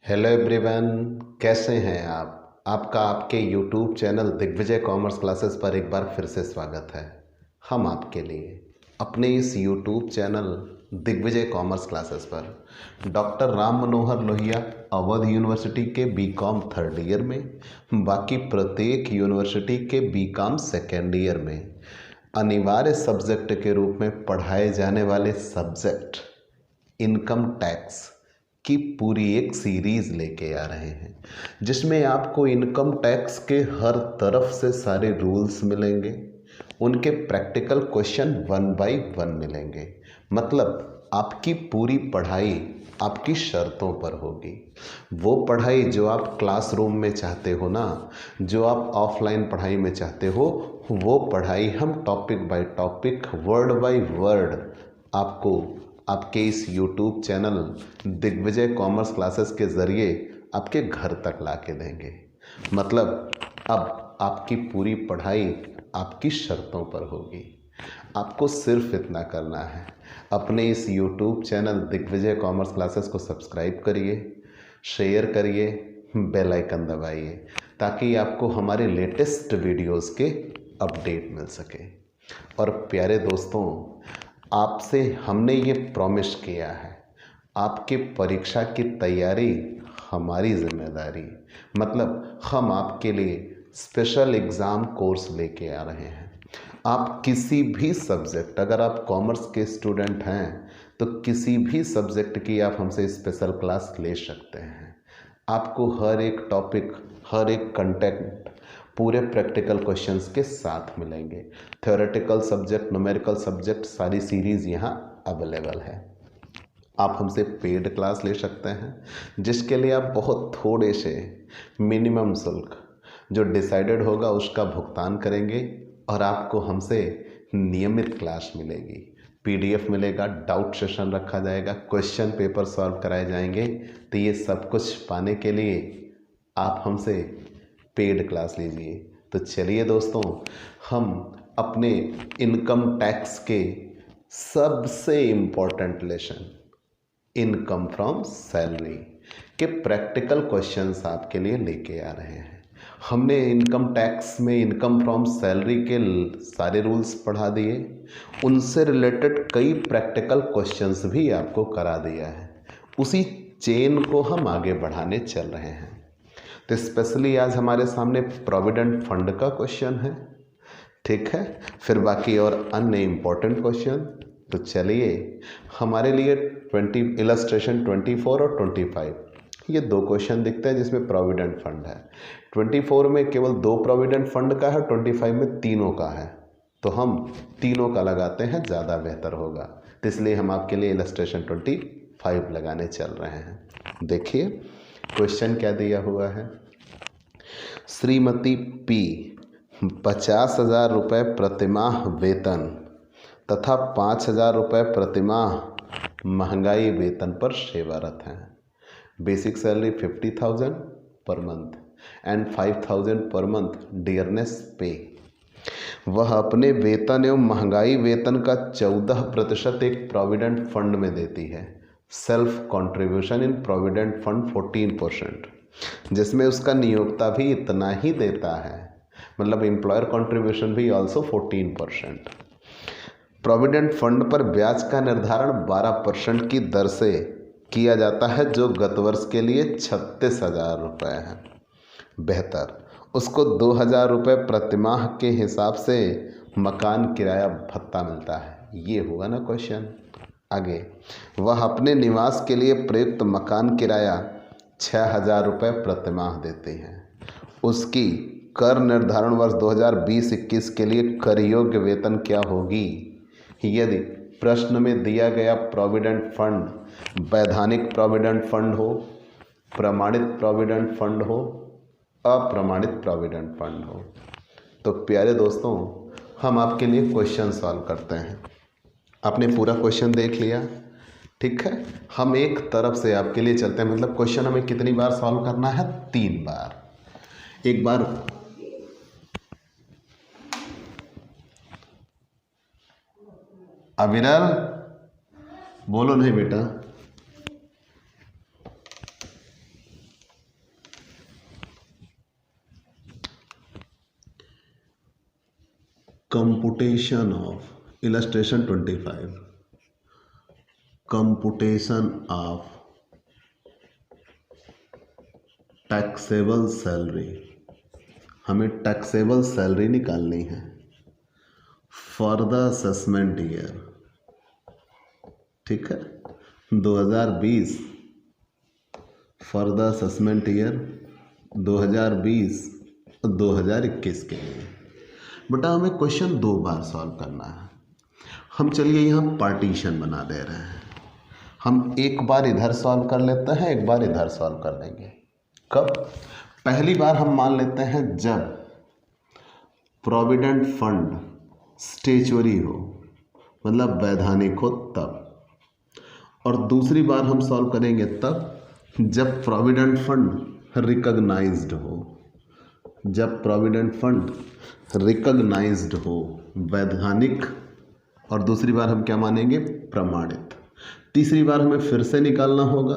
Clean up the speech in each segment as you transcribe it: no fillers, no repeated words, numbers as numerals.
Hello everyone, कैसे हैं आप। आपका आपके YouTube channel Digvijay commerce classes पर एक बार फिर से स्वागत है। हम आपके लिए अपने इस YouTube channel Digvijay commerce classes पर डॉक्टर राम मनोहर लोहिया अवध यूनिवर्सिटी के बीकॉम थर्ड ईयर में, बाकी प्रत्येक यूनिवर्सिटी के बीकॉम सेकेंड ईयर में अनिवार्य सब्जेक्ट के रूप में पढ़ाए जाने वाले सब्जेक्ट इनकम टैक्स की पूरी एक सीरीज़ लेके आ रहे हैं, जिसमें आपको इनकम टैक्स के हर तरफ से सारे रूल्स मिलेंगे। उनके प्रैक्टिकल क्वेश्चन 1 बाय 1 मिलेंगे। मतलब आपकी पूरी पढ़ाई आपकी शर्तों पर होगी। वो पढ़ाई जो आप क्लासरूम में चाहते हो ना, जो आप ऑफलाइन पढ़ाई में चाहते हो, वो पढ़ाई हम topic by topic, word by word आपको आपके इस YouTube channel Digvijay commerce classes के ज़रिए आपके घर तक ला के देंगे। मतलब अब आपकी पूरी पढ़ाई आपकी शर्तों पर होगी। आपको सिर्फ इतना करना है, अपने इस YouTube channel Digvijay commerce classes को सब्सक्राइब करिए, शेयर करिए, बेल आइकन दबाइए, ताकि आपको हमारे लेटेस्ट वीडियोस के अपडेट मिल सके। और प्यारे दोस्तों, आपसे हमने ये प्रॉमिस किया है, आपके परीक्षा की तैयारी हमारी जिम्मेदारी। मतलब हम आपके लिए स्पेशल एग्ज़ाम कोर्स लेके आ रहे हैं। आप किसी भी सब्जेक्ट, अगर आप कॉमर्स के स्टूडेंट हैं तो किसी भी सब्जेक्ट की आप हमसे स्पेशल क्लास ले सकते हैं। आपको हर एक टॉपिक, हर एक कंटेंट पूरे प्रैक्टिकल क्वेश्चंस के साथ मिलेंगे। थ्योरेटिकल सब्जेक्ट, न्यूमेरिकल सब्जेक्ट, सारी सीरीज़ यहाँ अवेलेबल है। आप हमसे पेड क्लास ले सकते हैं, जिसके लिए आप बहुत थोड़े से मिनिमम शुल्क जो डिसाइडेड होगा उसका भुगतान करेंगे और आपको हमसे नियमित क्लास मिलेगी। PDF मिलेगा, डाउट सेशन रखा जाएगा, क्वेश्चन पेपर सॉल्व कराए जाएंगे। तो ये सब कुछ पाने के लिए आप हमसे पेड क्लास लीजिए। तो चलिए दोस्तों, हम अपने इनकम टैक्स के सबसे important lesson income from salary के प्रैक्टिकल क्वेश्चंस आपके लिए लेके आ रहे हैं। हमने इनकम टैक्स में इनकम फ्रॉम सैलरी के सारे रूल्स पढ़ा दिए, उनसे रिलेटेड कई प्रैक्टिकल क्वेश्चंस भी आपको करा दिया है। उसी चेन को हम आगे बढ़ाने चल रहे हैं। तो स्पेशली आज हमारे सामने प्रोविडेंट फंड का क्वेश्चन है, ठीक है, फिर बाकी और अन्य इम्पोर्टेंट क्वेश्चन। तो चलिए, हमारे लिए 20 इलस्ट्रेशन 24 और 25 ये दो क्वेश्चन दिखते हैं जिसमें प्रोविडेंट फंड है। 24 में केवल 2 प्रोविडेंट फंड का है, 25 में तीनों का है। तो हम तीनों का लगाते हैं, ज़्यादा बेहतर होगा। तो इसलिए हम आपके लिए इलस्ट्रेशन 25 लगाने चल रहे हैं। देखिए क्वेश्चन क्या दिया हुआ है। श्रीमती P 50,000 रुपये प्रतिमाह वेतन तथा 5,000 रुपये प्रतिमाह महंगाई वेतन पर सेवारत हैं। Basic salary 50,000 per month and 5,000 per month dearness पे। वह अपने वेतन एवं महंगाई वेतन का 14% एक प्रोविडेंट फंड में देती है। सेल्फ कंट्रीब्यूशन इन प्रोविडेंट फंड 14%, जिसमें उसका नियोक्ता भी इतना ही देता है। मतलब एम्प्लॉयर कंट्रीब्यूशन भी ऑल्सो 14%। प्रोविडेंट फंड पर ब्याज का निर्धारण 12% की दर से किया जाता है, जो गत वर्ष के लिए 36,000 रुपये है। बेहतर, उसको 2,000 रुपये प्रतिमाह के हिसाब से मकान किराया भत्ता मिलता है। ये हुआ ना क्वेश्चन। आगे, वह अपने निवास के लिए प्रयुक्त मकान किराया 6,000 रुपये प्रतिमाह देते हैं। उसकी कर निर्धारण वर्ष 2020-21 के लिए कर योग्य वेतन क्या होगी? यदि प्रश्न में दिया गया प्रोविडेंट फंड वैधानिक प्रोविडेंट फंड हो, प्रमाणित प्रोविडेंट फंड हो, अप्रमाणित प्रोविडेंट फंड हो। तो प्यारे दोस्तों, हम आपके लिए क्वेश्चन सॉल्व करते हैं। आपने पूरा क्वेश्चन देख लिया, ठीक है। हम एक तरफ से आपके लिए चलते हैं। मतलब क्वेश्चन हमें कितनी बार सॉल्व करना है? 3 बार। एक बार अविरल बोलो नहीं बेटा। Computation of illustration 25 computation of taxable salary. हमें टैक्सेबल सैलरी निकालनी है फॉर द असेसमेंट ईयर। ठीक है, 2020 फॉर द असेसमेंट ईयर 2020 और 2021 के लिए। बेटा हमें क्वेश्चन 2 बार सॉल्व करना है। हम चलिए यहाँ पार्टीशन बना दे रहे हैं। हम एक बार इधर सॉल्व कर लेते हैं, एक बार इधर सॉल्व कर देंगे। कब? पहली बार हम मान लेते हैं जब प्रोविडेंट फंड स्टेचुरी हो, मतलब वैधानिक हो तब। और दूसरी बार हम सॉल्व करेंगे तब जब प्रोविडेंट फंड रिकॉग्नाइज्ड हो, जब प्रोविडेंट फंड रिकॉग्नाइज्ड हो, वैधानिक। और दूसरी बार हम क्या मानेंगे? प्रमाणित। तीसरी बार हमें फिर से निकालना होगा।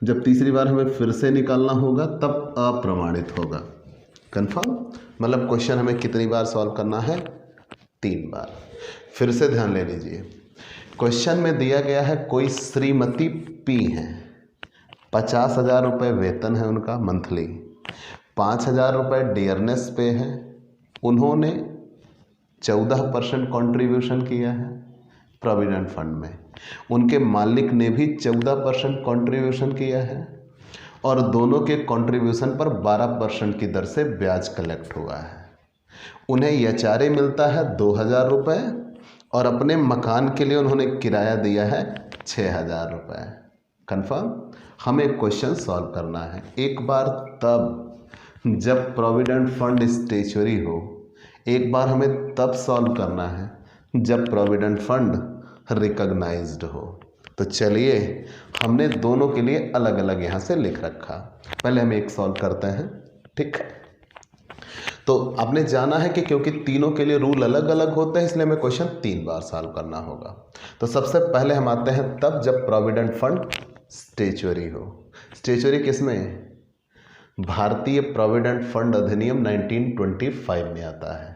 जब तीसरी बार हमें फिर से निकालना होगा तब अप्रमाणित होगा। कंफर्म? मतलब क्वेश्चन हमें कितनी बार सॉल्व करना है? 3 बार। फिर से ध्यान ले लीजिए, क्वेश्चन में दिया गया है कोई श्रीमती पी हैं, 50,000 रुपये वेतन है उनका मंथली, 5,000 रुपये डियरनेस पे है। उन्होंने 14% कंट्रीब्यूशन किया है प्रोविडेंट फंड में। उनके मालिक ने भी 14% कंट्रीब्यूशन किया है और दोनों के कंट्रीब्यूशन पर 12% की दर से ब्याज कलेक्ट हुआ है। उन्हें एचआरए मिलता है 2,000 रुपये और अपने मकान के लिए उन्होंने किराया दिया है 6,000 रुपये। कन्फर्म? हमें क्वेश्चन सॉल्व करना है एक बार तब जब प्रोविडेंट फंड स्टेचुरी हो, एक बार हमें तब सॉल्व करना है जब प्रोविडेंट फंड रिकॉग्नाइज्ड हो। तो चलिए हमने दोनों के लिए अलग अलग यहाँ से लिख रखा। पहले हम एक सॉल्व करते हैं। ठीक है, तो आपने जाना है कि क्योंकि तीनों के लिए रूल अलग अलग होते हैं इसलिए हमें क्वेश्चन 3 बार सॉल्व करना होगा। तो सबसे पहले हम आते हैं तब जब प्रोविडेंट फंड स्टेचुरी हो। स्टेचुरी किसमें? भारतीय प्रोविडेंट फंड अधिनियम 1925 में आता है।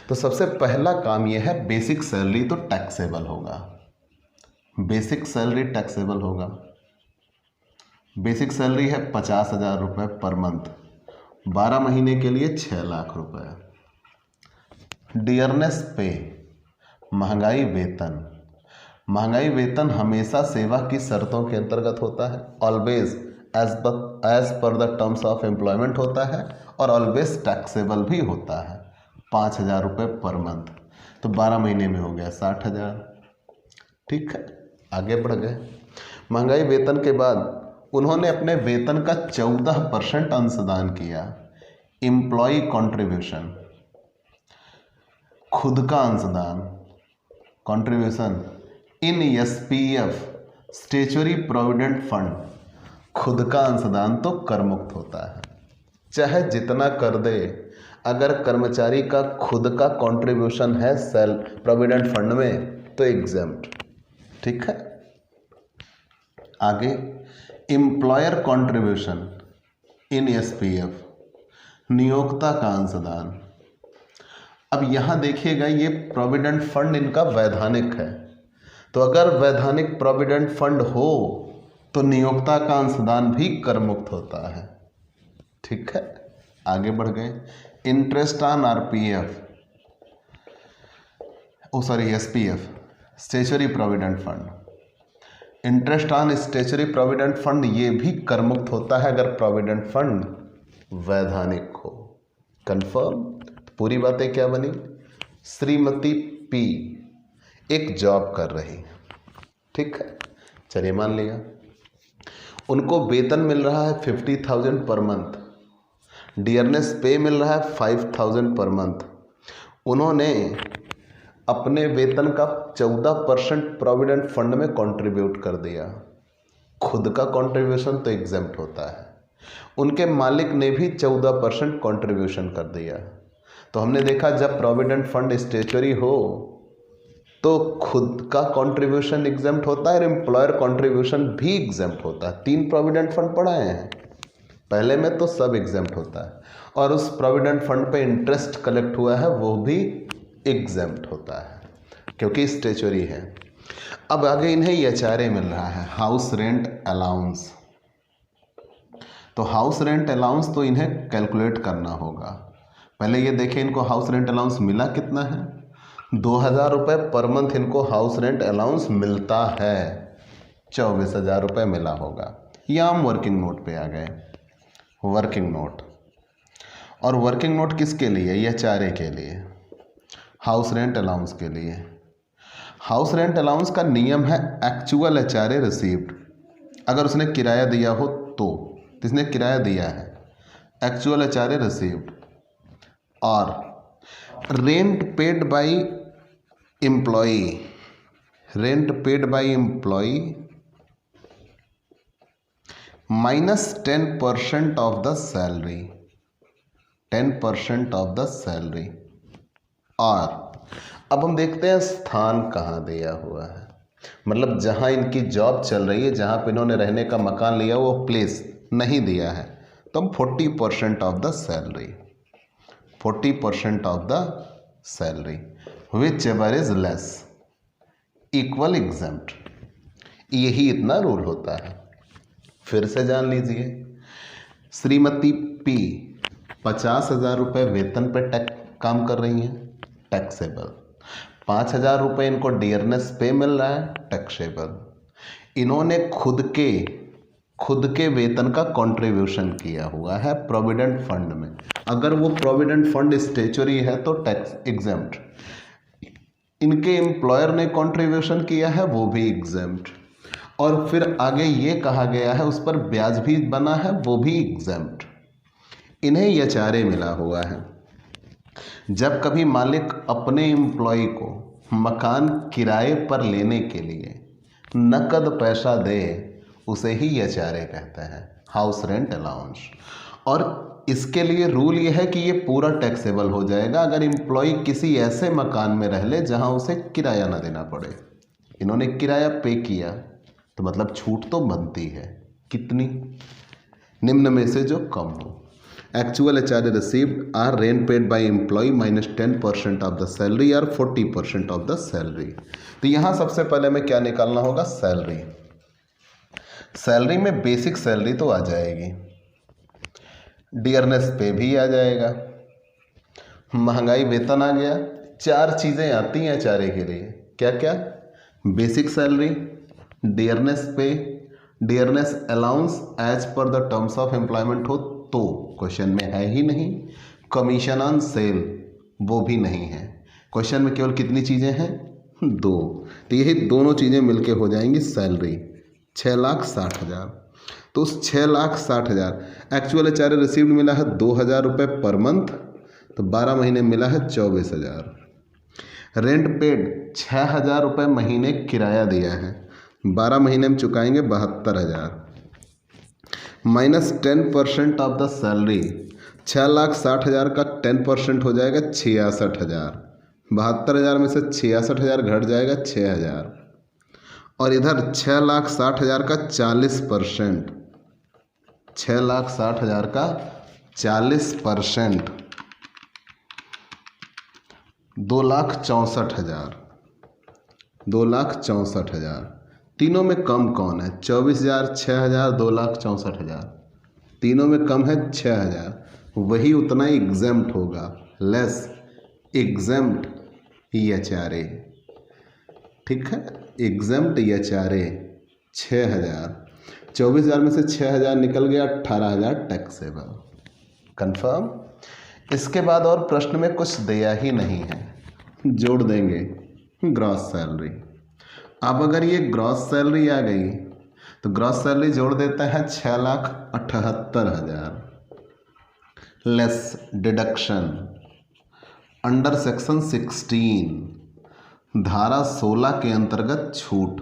तो सबसे पहला काम यह है बेसिक सैलरी तो टैक्सेबल होगा। बेसिक सैलरी टैक्सेबल होगा। बेसिक सैलरी है 50,000 रुपये पर मंथ, 12 महीने के लिए 6 लाख रुपये। डियरनेस पे महंगाई वेतन। महंगाई वेतन हमेशा सेवा की शर्तों के अंतर्गत होता है, always as per the terms of employment होता है और ऑलवेज टैक्सेबल भी होता है। 5,000 रुपये पर मंथ, तो 12 महीने में हो गया 60,000। ठीक है, आगे बढ़ गए। महंगाई वेतन के बाद उन्होंने अपने वेतन का 14% अंशदान किया। एम्प्लॉय कंट्रीब्यूशन, खुद का अंशदान, contribution in SPF statutory provident fund. खुद का अंशदान तो कर मुक्त होता है, चाहे जितना कर दे। अगर कर्मचारी का खुद का कंट्रीब्यूशन है सेल प्रोविडेंट फंड में तो एग्जेम्प्ट। ठीक है, आगे एम्प्लॉयर कंट्रीब्यूशन इन एसपीएफ, नियोक्ता का अंशदान। अब यहाँ देखिएगा ये प्रोविडेंट फंड इनका वैधानिक है, तो अगर वैधानिक प्रोविडेंट फंड हो तो नियोक्ता का अंशदान भी कर मुक्त होता है। ठीक है, आगे बढ़ गए। Interest on RPF, SPF statutory provident fund. Interest on statutory provident fund ये भी कर मुक्त होता है अगर प्रोविडेंट फंड वैधानिक हो। कंफर्म? पूरी बातें क्या बनी? श्रीमती पी एक जॉब कर रही, ठीक है, चलिए मान लिया उनको वेतन मिल रहा है 50,000 पर मंथ, डियरनेस पे मिल रहा है 5,000 पर मंथ। उन्होंने अपने वेतन का 14% प्रोविडेंट फंड में कंट्रीब्यूट कर दिया। खुद का कंट्रीब्यूशन तो एग्जेम्प्ट होता है, उनके मालिक ने भी 14% कंट्रीब्यूशन कर दिया। तो हमने देखा जब प्रोविडेंट फंड स्टेचुरी हो तो खुद का कंट्रीब्यूशन एग्जेम्प्ट होता है और एम्प्लॉयर कंट्रीब्यूशन भी एग्जेम्प्ट होता है। 3 प्रोविडेंट फंड पढ़ाए हैं, पहले में तो सब एग्जेम्प्ट होता है और उस प्रोविडेंट फंड पे इंटरेस्ट कलेक्ट हुआ है वो भी एग्जेम्प्ट होता है क्योंकि स्टेचुरी है। अब आगे इन्हें एचआरए मिल रहा है, हाउस रेंट अलाउंस। तो हाउस रेंट अलाउंस तो इन्हें कैलकुलेट करना होगा। पहले ये देखें इनको हाउस रेंट अलाउंस मिला कितना है, 2000 रुपये पर मंथ इनको हाउस रेंट अलाउंस मिलता है, 24,000 रुपये मिला होगा। या हम वर्किंग नोट पे आ गए, वर्किंग नोट। और वर्किंग नोट किसके लिए, एचआरए के लिए, हाउस रेंट अलाउंस के लिए। हाउस रेंट अलाउंस का नियम है एक्चुअल एचआरए रिसीव्ड। अगर उसने किराया दिया हो तो इसने किराया दिया है, एक्चुअल एचआरए रिसीव्ड, और rent paid bye employee, rent paid bye employee minus 10% of the salary, 10% of the salary. और अब हम देखते हैं स्थान कहाँ दिया हुआ है, मतलब जहाँ इनकी जॉब चल रही है, जहाँ पे इन्होंने रहने का मकान लिया वो प्लेस नहीं दिया है, तो हम 40% of the salary, 40% of the salary which ever is less equal exempt. यही इतना रूल होता है। फिर से जान लीजिए, श्रीमती पी 50,000 रुपये वेतन पर काम कर रही हैं, टैक्सेबल। 5,000 रुपये इनको डियरनेस पे मिल रहा है, टैक्सेबल। इन्होंने खुद के वेतन का कंट्रीब्यूशन किया हुआ है प्रोविडेंट फंड में। अगर वो प्रोविडेंट फंड स्टेचुरी है तो टैक्स एग्जेम्प्ट। इनके एम्प्लॉयर ने कंट्रीब्यूशन किया है, वो भी एग्जेम्प्ट। और फिर आगे ये कहा गया है उस पर ब्याज भी बना है, वो भी एग्जेम्प्ट। इन्हें एचआरए मिला हुआ है। जब कभी मालिक अपने एम्प्लॉय को मकान किराए पर लेने के लिए नकद पैसा दे, उसे ही एचआरए कहते हैं, हाउस रेंट अलाउंस। और इसके लिए रूल ये है कि ये पूरा टैक्सेबल हो जाएगा अगर एम्प्लॉय किसी ऐसे मकान में रह ले जहां उसे किराया ना देना पड़े। इन्होंने किराया पे किया तो मतलब छूट तो बनती है, कितनी, निम्न में से जो कम हो। Actual HRA received or rent paid by employee minus 10% of the salary और 40% ऑफ द सैलरी। तो यहाँ सबसे पहले में क्या निकालना होगा, सैलरी। सैलरी में बेसिक सैलरी तो आ जाएगी, डियरनेस पे भी आ जाएगा, महंगाई वेतन आ गया। 4 चीज़ें आती हैं एचआरए के लिए, क्या क्या, basic salary, dearness pay, dearness allowance as per the terms of employment हो तो क्वेश्चन में है ही नहीं, कमीशन ऑन सेल वो भी नहीं है। क्वेश्चन में केवल कितनी चीज़ें हैं, 2। तो यही दोनों चीज़ें मिलके हो जाएंगी सैलरी, 6,60,000। तो उस 6,60,000 एक्चुअल एचआरए रिसीव्ड मिला है 2,000 रुपये पर मंथ, तो 12 महीने मिला है 24,000। रेंट पेड 6,000 रुपये महीने किराया दिया है, 12 महीने में चुकाएंगे 72,000, माइनस 10% ऑफ द सैलरी, 6,60,000 का 10% हो जाएगा 66,000। 72,000 में से 66,000 घट जाएगा 6,000, और इधर 6,60,000 का 40%, 6,60,000 का 40%, 2,64,000, 2,64,000। तीनों में कम कौन है, 24,000, 6,000, 2,64,000। तीनों में कम है 6,000, वही उतना एग्जेम्प्ट होगा, लेस एग्जेम्प्ट एचआरए। ठीक है, एग्जेम्प्ट एचआरए 6,000, 24,000 में से 6,000 निकल गया, 18,000 टैक्सेबल। कंफर्म। इसके बाद और प्रश्न में कुछ दिया ही नहीं है, जोड़ देंगे ग्रॉस सैलरी। अब अगर ये ग्रॉस सैलरी आ गई तो ग्रॉस सैलरी जोड़ देते हैं 6,78,000 लेस डिडक्शन अंडर सेक्शन 16 धारा 16 के अंतर्गत छूट।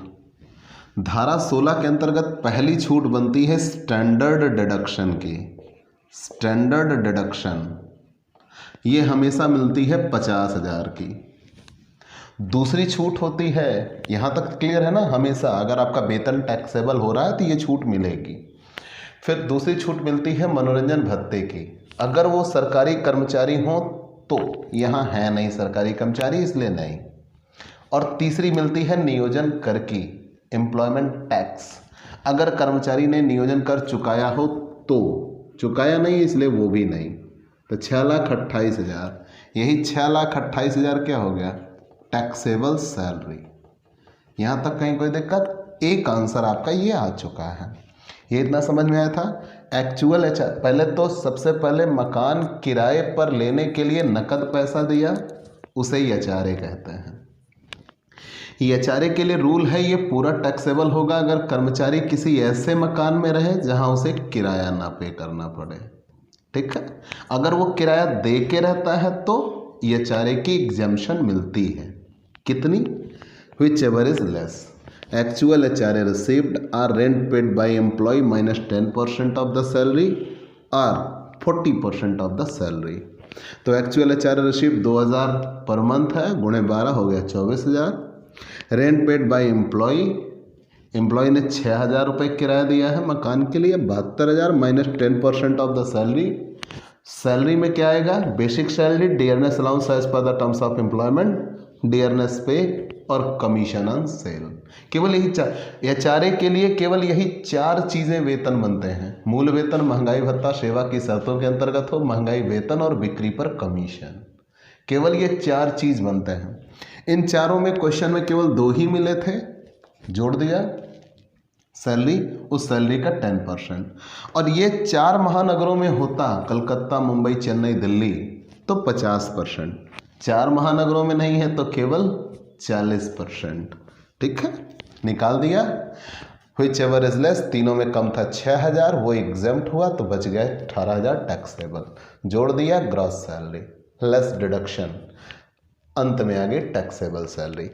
धारा 16 के अंतर्गत पहली छूट बनती है स्टैंडर्ड डिडक्शन की। स्टैंडर्ड डिडक्शन ये हमेशा मिलती है 50,000 की। दूसरी छूट होती है, यहाँ तक क्लियर है ना, हमेशा अगर आपका वेतन टैक्सेबल हो रहा है तो ये छूट मिलेगी। फिर दूसरी छूट मिलती है मनोरंजन भत्ते की। अगर वो सरकारी कर्मचारी हों तो यहाँ है नहीं सरकारी कर्मचारी, इसलिए नहीं। और तीसरी मिलती है नियोजन कर की, एम्प्लॉयमेंट टैक्स। अगर कर्मचारी ने नियोजन कर चुकाया हो तो, चुकाया नहीं इसलिए वो भी नहीं। तो 6,28,000, यही 6,28,000 क्या हो गया, टैक्सेबल सैलरी। यहाँ तक कहीं कोई दिक्कत? एक आंसर आपका ये आ चुका है। ये इतना समझ में आया था। एक्चुअल एचआर, पहले तो सबसे पहले मकान किराए पर लेने के लिए नकद पैसा दिया, उसे ही एचआरए कहते हैं। ये एचआरए के लिए रूल है, ये पूरा टैक्सेबल होगा अगर कर्मचारी किसी ऐसे मकान में रहे जहां उसे किराया ना पे करना पड़े। ठीक है, अगर वो किराया दे के रहता है तो ये एचआरए की एग्जम्पशन मिलती है। कितनी? whichever is less. Actual HRA received or rent paid by employee minus 10% of the salary or 40% of the salary. तो एक्चुअल HRA रिसीव 2,000 पर मंथ है, गुणे 12 हो गया 24,000। Rent paid by employee, employee ने 6,000 रुपये किराया दिया है मकान के लिए, 72,000 minus 10% of the salary. Salary में क्या आएगा? Basic salary, dearness allowance as per the terms of employment, dearness pay और कमीशन ऑन सेल। केवल यही एचआरए के लिए केवल यही 4 चीज़ें वेतन बनते हैं। मूल वेतन, महंगाई भत्ता, सेवा की शर्तों के अंतर्गत हो, महंगाई वेतन और बिक्री पर कमीशन। केवल ये 4 चीज़ बनते हैं। इन चारों में क्वेश्चन में केवल 2 ही मिले थे, जोड़ दिया सैलरी, उस सैलरी का 10%। और ये 4 महानगरों में होता, कलकत्ता, मुंबई, चेन्नई, दिल्ली, तो 50%। 4 महानगरों में नहीं है तो केवल 40%। ठीक है, निकाल दिया। whichever is less, तीनों में कम था 6,000, वो एग्जेम्प्ट हुआ तो बच गए 18,000 टैक्सेबल। जोड़ दिया ग्रॉस सैलरी, लेस डिडक्शन, अंत में आ गई टैक्सेबल सैलरी।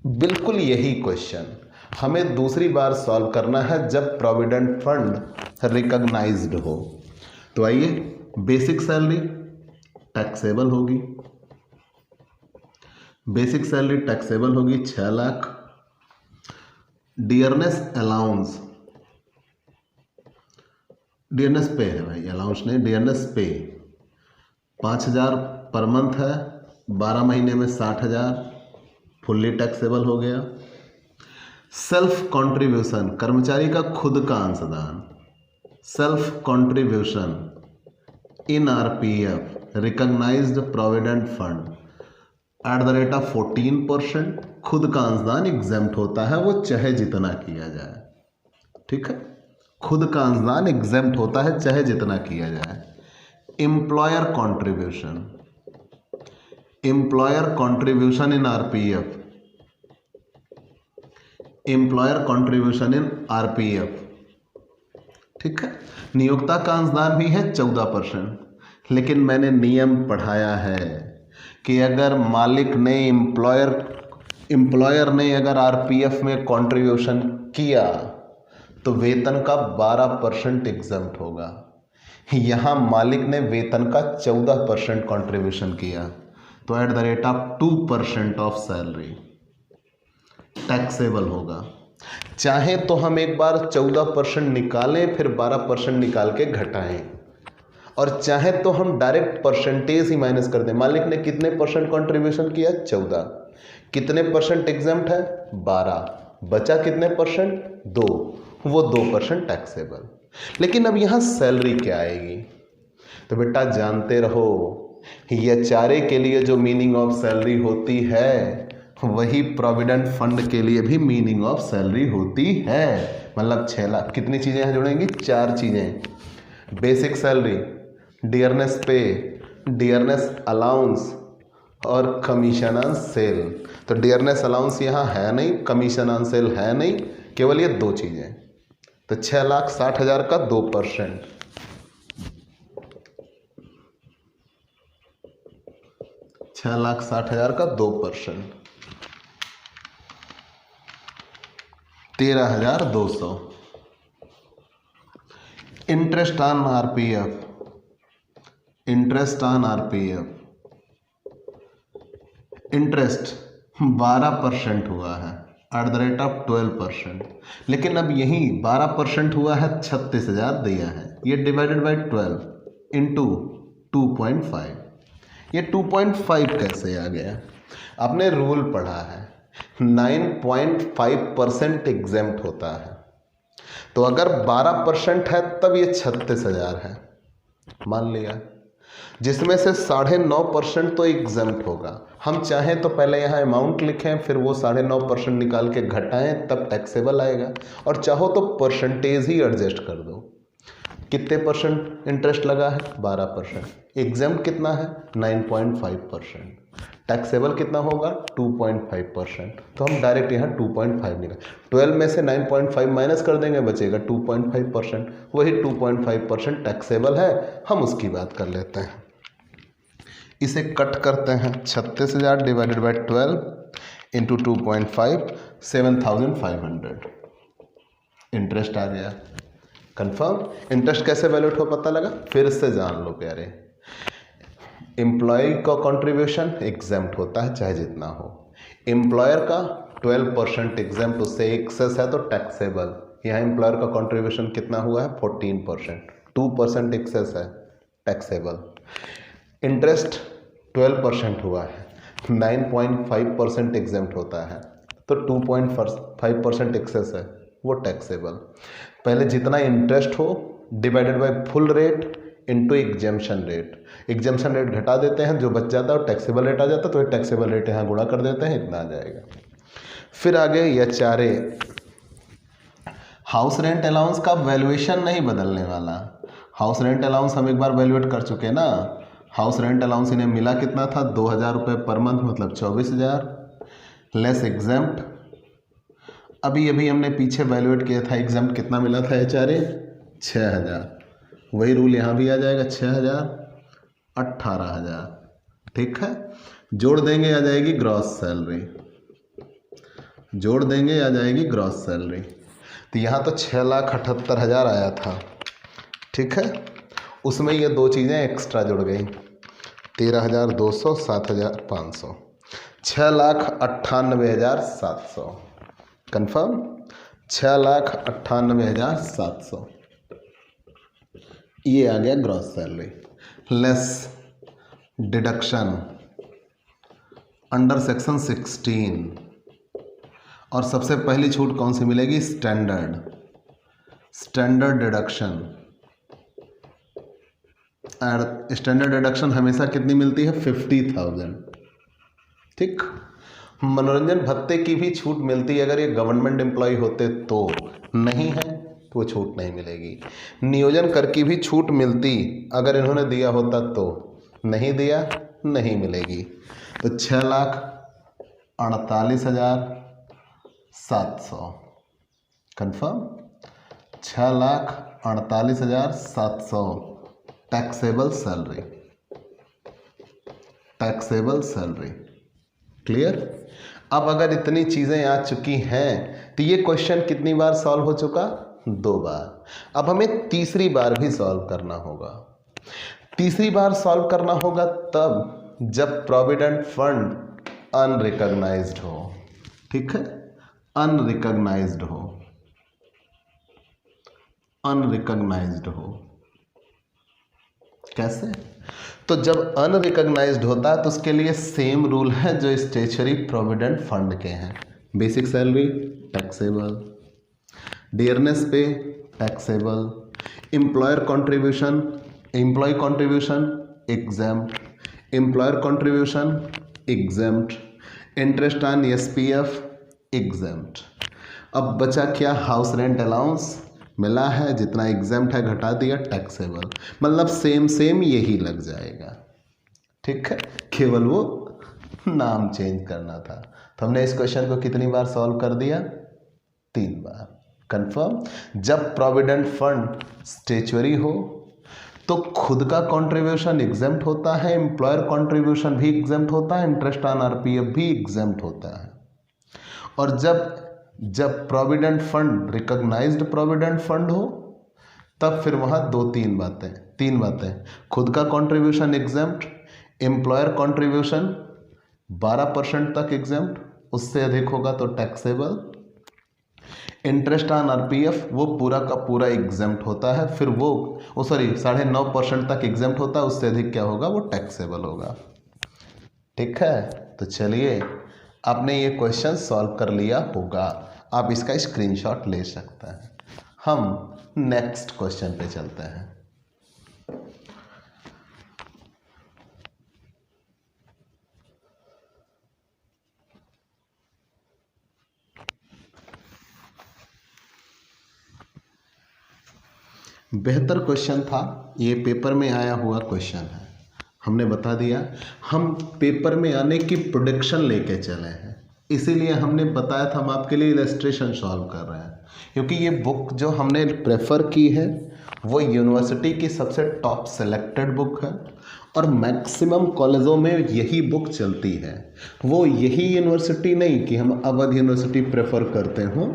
बिल्कुल यही क्वेश्चन हमें दूसरी बार सॉल्व करना है जब प्रोविडेंट फंड रिकॉग्नाइज्ड हो। तो आइए, बेसिक सैलरी टैक्सेबल होगी, बेसिक सैलरी टैक्सेबल होगी 6 लाख। डियरनेस अलाउंस, डियरनेस पे है भाई, अलाउंस नहीं, डियरनेस पे 5,000 पर मंथ है, 12 महीने में 60,000, फुल्ली टैक्सेबल हो गया। सेल्फ कंट्रीब्यूशन, कर्मचारी का खुद का अंशदान, self contribution in RPF recognised provident fund at the rate of 14%। खुद का अंशदान एग्जेम्प्ट होता है, वो चाहे जितना किया जाए। ठीक है, खुद का अंशदान एग्जेम्प्ट होता है चाहे जितना किया जाए। Employer contribution, employer contribution in RPF, employer contribution in RPF. ठीक है, नियोक्ता का अंशदान भी है 14%। लेकिन मैंने नियम पढ़ाया है कि अगर मालिक ने, एम्प्लॉयर ने अगर आरपीएफ में कंट्रीब्यूशन किया तो वेतन का 12% एग्जम्प्ट होगा। यहाँ मालिक ने वेतन का 14% कंट्रीब्यूशन किया तो eight the rate of 2% of salary taxable होगा। चाहे तो हम एक बार 14% निकालें फिर 12% निकाल के घटाएं, और चाहे तो हम डायरेक्ट परसेंटेज ही माइनस कर दें। मालिक ने कितने परसेंट कंट्रीब्यूशन किया? 14। कितने परसेंट एग्जम्प्ट है? 12। बचा कितने परसेंट? 2, वो 2% टैक्सेबल। लेकिन अब यहाँ सैलरी क्या आएगी? तो बेटा जानते रहो, ये एचआरए के लिए जो मीनिंग ऑफ सैलरी होती है वही प्रोविडेंट फंड के लिए भी मीनिंग ऑफ सैलरी होती है। मतलब 6 लाख, कितनी चीज़ें हैं जुड़ेंगी? 4 चीज़ें, basic salary, dearness pay, dearness allowance और कमीशन ऑन सेल। तो डियरनेस अलाउंस यहाँ है नहीं, कमीशन ऑन सेल है नहीं, केवल ये 2 चीज़ें। तो 6,60,000 का 2%, 6,60,000 का 2%, 13,200। Interest on RPF, interest on RPF, interest 12% हुआ है एट द रेट ऑफ 12%। लेकिन अब यही 12% हुआ है, 36,000 दिया है, ये डिवाइडेड बाई 12 इंटू 2.5, ये 2.5 कैसे आ गया? आपने रूल पढ़ा है 9.5% एग्जेम्प्ट होता है, तो अगर 12% है तब ये 36,000 है मान लिया, जिसमें से 9.5% तो एग्जेम्प्ट होगा। हम चाहें तो पहले यहाँ अमाउंट लिखें, फिर वो 9.5% निकाल के घटाएं, तब टैक्सेबल आएगा, और चाहो तो परसेंटेज ही एडजस्ट कर दो। कितने परसेंट इंटरेस्ट लगा है? 12%। एग्जेम्प्ट कितना है? 9.5%। टैक्सेबल कितना होगा? 2.5%। तो हम डायरेक्ट यहाँ 2.5 निकाल, 12 में से 9.5 माइनस कर देंगे, बचेगा 2.5%। वही 2.5% टैक्सेबल है, हम उसकी बात कर लेते हैं। इसे कट करते हैं, 36,000 डिवाइडेड बाई 12 इंटू 2.5, 7,500 इंटरेस्ट आ गया। कंफर्म? इंटरेस्ट कैसे वैल्यूट हो पता लगा? फिर से जान लो प्यारे, एम्प्लॉय का कंट्रीब्यूशन एग्जेम्प्ट होता है चाहे जितना हो, एम्प्लॉयर का 12% एग्जेम्प्ट, उससे एक्सेस है तो टैक्सेबल। यहाँ एम्प्लॉयर का कंट्रीब्यूशन कितना हुआ है? 14%, 2% एक्सेस है, टैक्सेबल। इंटरेस्ट 12% हुआ है, 9.5% एग्जेम्प्ट होता है, तो 2.5% एक्सेस है, वो टैक्सेबल। पहले जितना इंटरेस्ट हो divided by full rate into exemption rate. Exemption rate घटा देते हैं, जो बच जाता है और टैक्सेबल रेट आ जाता है, तो टैक्सेबल रेट यहाँ गुणा कर देते हैं, इतना आ जाएगा। फिर आगे HRA, हाउस रेंट अलाउंस का वैल्यूएशन नहीं बदलने वाला। हाउस रेंट अलाउंस हम एक बार वैल्यूएट कर चुके ना। हाउस रेंट अलाउंस इन्हें मिला कितना था? 2,000 रुपये पर मंथ, मतलब 24,000 लेस एग्जेम्प्ट। अभी अभी हमने पीछे वैल्यूएट किया था, एग्जेम्प्ट कितना मिला था HRA? 6,000। वही रूल यहाँ भी आ जाएगा, 6,000, 18,000। ठीक है, जोड़ देंगे आ जाएगी ग्रॉस सैलरी, जोड़ देंगे आ जाएगी ग्रॉस सैलरी। तो यहाँ तो 6,78,000 आया था, ठीक है, उसमें ये दो चीज़ें एक्स्ट्रा जुड़ गई, 13,200, 7,500, 6,98,700। कंफर्म? 6,98,700 ये आ गया gross salary less deduction under section 16। और सबसे पहली छूट कौन सी मिलेगी? Standard deduction. स्टैंडर्ड डिडक्शन हमेशा कितनी मिलती है? 50,000। ठीक, मनोरंजन भत्ते की भी छूट मिलती है अगर ये गवर्नमेंट एम्प्लॉय होते तो, नहीं है तो वो छूट नहीं मिलेगी। नियोजन कर की भी छूट मिलती अगर इन्होंने दिया होता तो, नहीं दिया नहीं मिलेगी। तो 6,48,700 confirm, 6,48,700 taxable salary, taxable salary. Clear? अब अगर इतनी चीज़ें आ चुकी हैं तो ये क्वेश्चन कितनी बार सॉल्व हो चुका? 2 बार। अब हमें तीसरी बार भी सॉल्व करना होगा। तीसरी बार सॉल्व करना होगा तब जब प्रोविडेंट फंड अनरिकॉग्नाइज्ड हो। ठीक है, अनरिकॉग्नाइज्ड हो, अनरिकॉग्नाइज्ड हो। कैसे? तो जब अनरिकॉग्नाइज्ड होता है तो उसके लिए सेम रूल है जो स्टैट्यूटरी प्रोविडेंट फंड के हैं। Basic salary taxable, dearness pay taxable, employer contribution, employ contribution exempt, employer contribution exempt, interest on SPF exempt. अब बचा क्या? हाउस रेंट अलाउंस मिला है, जितना एग्जेम्प्ट है घटा दिया, टैक्सेबल। मतलब सेम यही लग जाएगा। ठीक है, केवल वो नाम चेंज करना था। तो हमने इस क्वेश्चन को कितनी बार सॉल्व कर दिया? 3 बार। कंफर्म? जब प्रोविडेंट फंड स्टैट्यूटरी हो तो खुद का कंट्रीब्यूशन एग्जेम्प्ट होता है, एम्प्लॉयर कंट्रीब्यूशन भी एग्जेम्प्ट होता है, इंटरेस्ट ऑन RPF भी एग्जेम्प्ट होता है। और जब provident fund recognised provident fund हो तब फिर वहाँ तीन बातें, खुद का कंट्रीब्यूशन एग्जेम्प्ट, एम्प्लॉयर कंट्रीब्यूशन 12% तक एग्जेम्प्ट, उससे अधिक होगा तो टैक्सेबल, इंटरेस्ट ऑन RPF वो पूरा का पूरा एग्जेम्प्ट होता है, फिर वो 9.5% तक एग्जेम्प्ट होता है, उससे अधिक क्या होगा? वो टैक्सेबल होगा। ठीक है, तो चलिए आपने ये क्वेश्चन सॉल्व कर लिया होगा, आप इसका स्क्रीनशॉट ले सकते हैं। हम नेक्स्ट क्वेश्चन पे चलते हैं। बेहतर क्वेश्चन था, ये पेपर में आया हुआ क्वेश्चन है, हमने बता दिया। हम पेपर में आने की प्रोडिक्शन लेके चले हैं, इसीलिए हमने बताया था हम आपके लिए इलस्ट्रेशन सॉल्व कर रहे हैं, क्योंकि ये बुक जो हमने प्रेफर की है वो यूनिवर्सिटी की सबसे टॉप सेलेक्टेड बुक है और मैक्सिमम कॉलेजों में यही बुक चलती है। वो यही यूनिवर्सिटी नहीं कि हम अवध यूनिवर्सिटी प्रेफर करते हों,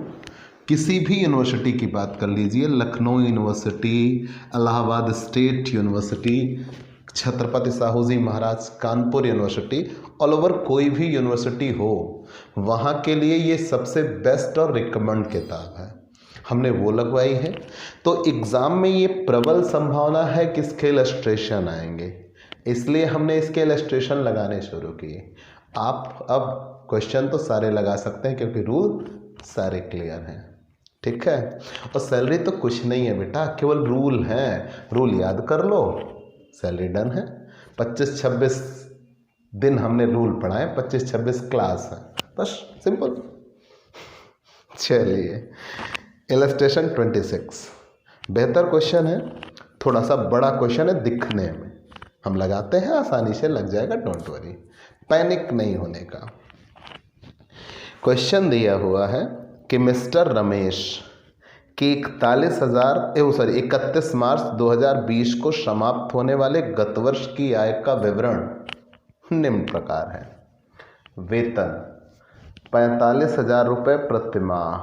किसी भी यूनिवर्सिटी की बात कर लीजिए, Lucknow university, Allahabad state university, Chhatrapati Shahu ji Maharaj Kanpur university, all over कोई भी यूनिवर्सिटी हो, वहाँ के लिए ये सबसे बेस्ट और रिकमेंड किताब है, हमने वो लगवाई है। तो एग्ज़ाम में ये प्रबल संभावना है कि इसके इलस्ट्रेशन आएंगे, इसलिए हमने इसके इलस्ट्रेशन लगाने शुरू किए। आप अब क्वेश्चन तो सारे लगा सकते हैं क्योंकि रूल सारे क्लियर हैं, ठीक है। और सैलरी तो कुछ नहीं है बेटा, केवल रूल हैं, रूल याद कर लो, सैलरी डन है। 25-26 दिन हमने रूल पढ़ाए, 25-26 क्लास है, बस सिंपल। चलिए इलस्ट्रेशन 26 बेहतर क्वेश्चन है, थोड़ा सा बड़ा क्वेश्चन है दिखने में, हम लगाते हैं, आसानी से लग जाएगा, डोंट वरी, पैनिक नहीं होने का। क्वेश्चन दिया हुआ है कि मिस्टर रमेश की 31 मार्च 2020 को समाप्त होने वाले गत वर्ष की आय का विवरण निम्न प्रकार है। वेतन 45,000 रुपये प्रति माह,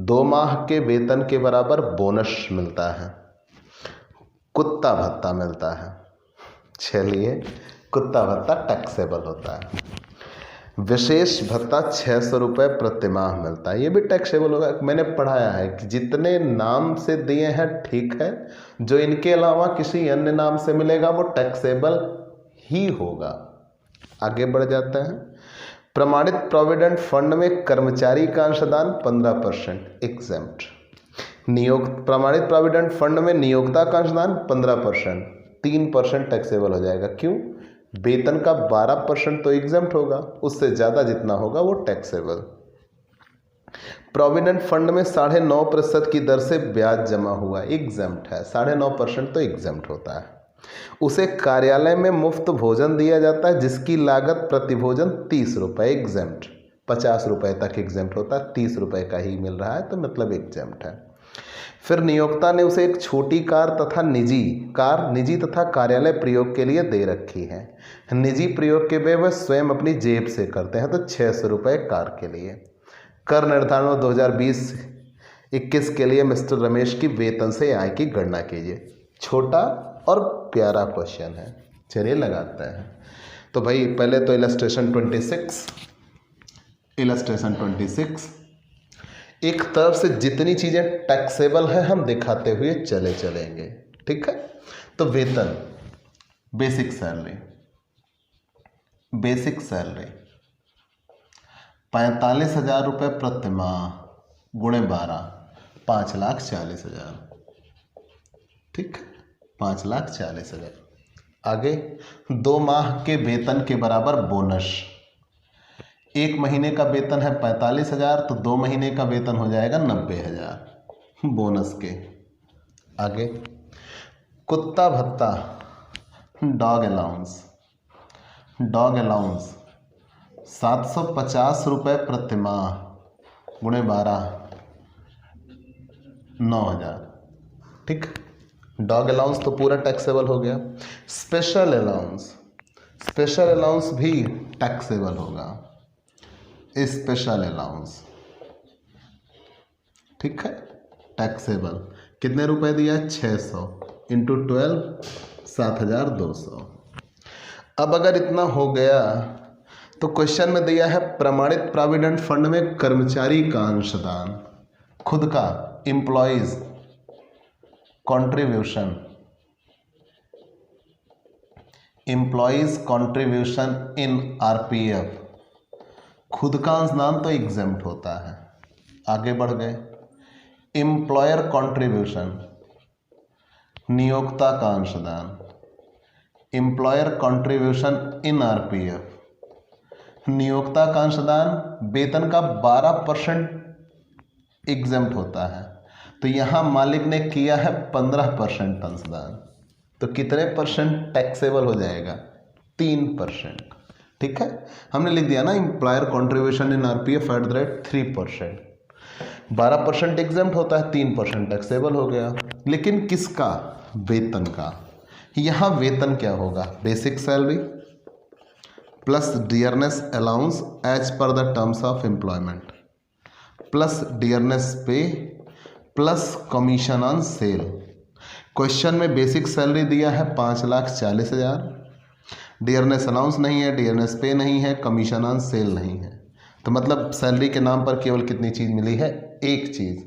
2 माह के वेतन के बराबर बोनस मिलता है, कुत्ता भत्ता मिलता है। चलिए कुत्ता भत्ता टैक्सेबल होता है। विशेष भत्ता 600 रुपये प्रति माह मिलता है, ये भी टैक्सेबल होगा। मैंने पढ़ाया है कि जितने नाम से दिए हैं ठीक है, जो इनके अलावा किसी अन्य नाम से मिलेगा वो टैक्सेबल ही होगा। आगे बढ़ जाते हैं। प्रमाणित प्रोविडेंट फंड में कर्मचारी का अंशदान 15% एग्जेम्प्ट, प्रमाणित प्रोविडेंट फंड में नियोक्ता का अंशदान 15%, 3% टैक्सेबल हो जाएगा। क्यों? वेतन का 12% तो एग्जेम्प्ट होगा, उससे ज़्यादा जितना होगा वो टैक्सेबल। प्रोविडेंट फंड में 9.5% की दर से ब्याज जमा हुआ, एग्जेम्प्ट है, 9.5% तो एग्जेम्प्ट होता है। उसे कार्यालय में मुफ्त भोजन दिया जाता है जिसकी लागत प्रति भोजन 30 रुपये, एग्जेम्प्ट, 50 रुपये तक एग्जेम्प्ट होता है, 30 रुपये का ही मिल रहा है तो मतलब एग्जेम्प्ट है। फिर नियोक्ता ने उसे एक छोटी कार निजी तथा कार्यालय प्रयोग के लिए दे रखी है। निजी प्रयोग के वह स्वयं अपनी जेब से करते हैं, तो 600 रुपये कार के लिए। कर निर्धारण 2020-21 के लिए मिस्टर रमेश की वेतन से आय की गणना कीजिए। छोटा और प्यारा क्वेश्चन है, चलिए लगाते हैं। तो भाई पहले तो इलस्ट्रेशन 26 एक तरफ से जितनी चीज़ें टैक्सेबल है हम दिखाते हुए चलेंगे, ठीक है। तो वेतन, बेसिक सैलरी 45,000 रुपये प्रति माह गुणे 12, 5,40,000, ठीक है, 5,40,000। आगे 2 माह के वेतन के बराबर बोनस, 1 महीने का वेतन है 45,000 तो 2 महीने का वेतन हो जाएगा 90,000 बोनस के। आगे कुत्ता भत्ता, डॉग अलाउंस 750 रुपये प्रति माह गुणे 12, 9,000, ठीक। डॉग अलाउंस तो पूरा टैक्सेबल हो गया। स्पेशल अलाउंस भी टैक्सेबल होगा, स्पेशल अलाउंस, ठीक है, टैक्सेबल। कितने रुपए दिया? 600 इंटू 12, 7,200। अब अगर इतना हो गया तो क्वेश्चन में दिया है प्रमाणित प्रोविडेंट फंड में कर्मचारी का अंशदान, खुद का employees contribution employees contribution in RPF, खुद का अंशदान तो एग्जेम्प्ट होता है। आगे बढ़ गए, एम्प्लॉयर कंट्रीब्यूशन, नियोक्ता का अंशदान, एम्प्लॉयर कंट्रीब्यूशन इन आरपीएफ, नियोक्ता का अंशदान वेतन का 12% एग्जेम्प्ट होता है, तो यहाँ मालिक ने किया है 15% अंशदान, तो कितने परसेंट टैक्सेबल हो जाएगा? 3%। ठीक है, हमने लिख दिया ना employer contribution in RPF eight the rate 3%, 12% exempt होता है, 3% टैक्सेबल हो गया। लेकिन किसका? वेतन का। यहाँ वेतन क्या होगा? Basic salary plus dearness allowance as per the terms of employment plus dearness pay plus commission on sale. Question में बेसिक सैलरी दिया है 5,40,000, डियरनेस अलाउंस नहीं है, डियरनेस पे नहीं है, कमीशन ऑन सेल नहीं है, तो मतलब सैलरी के नाम पर केवल कितनी चीज़ मिली है? एक चीज़,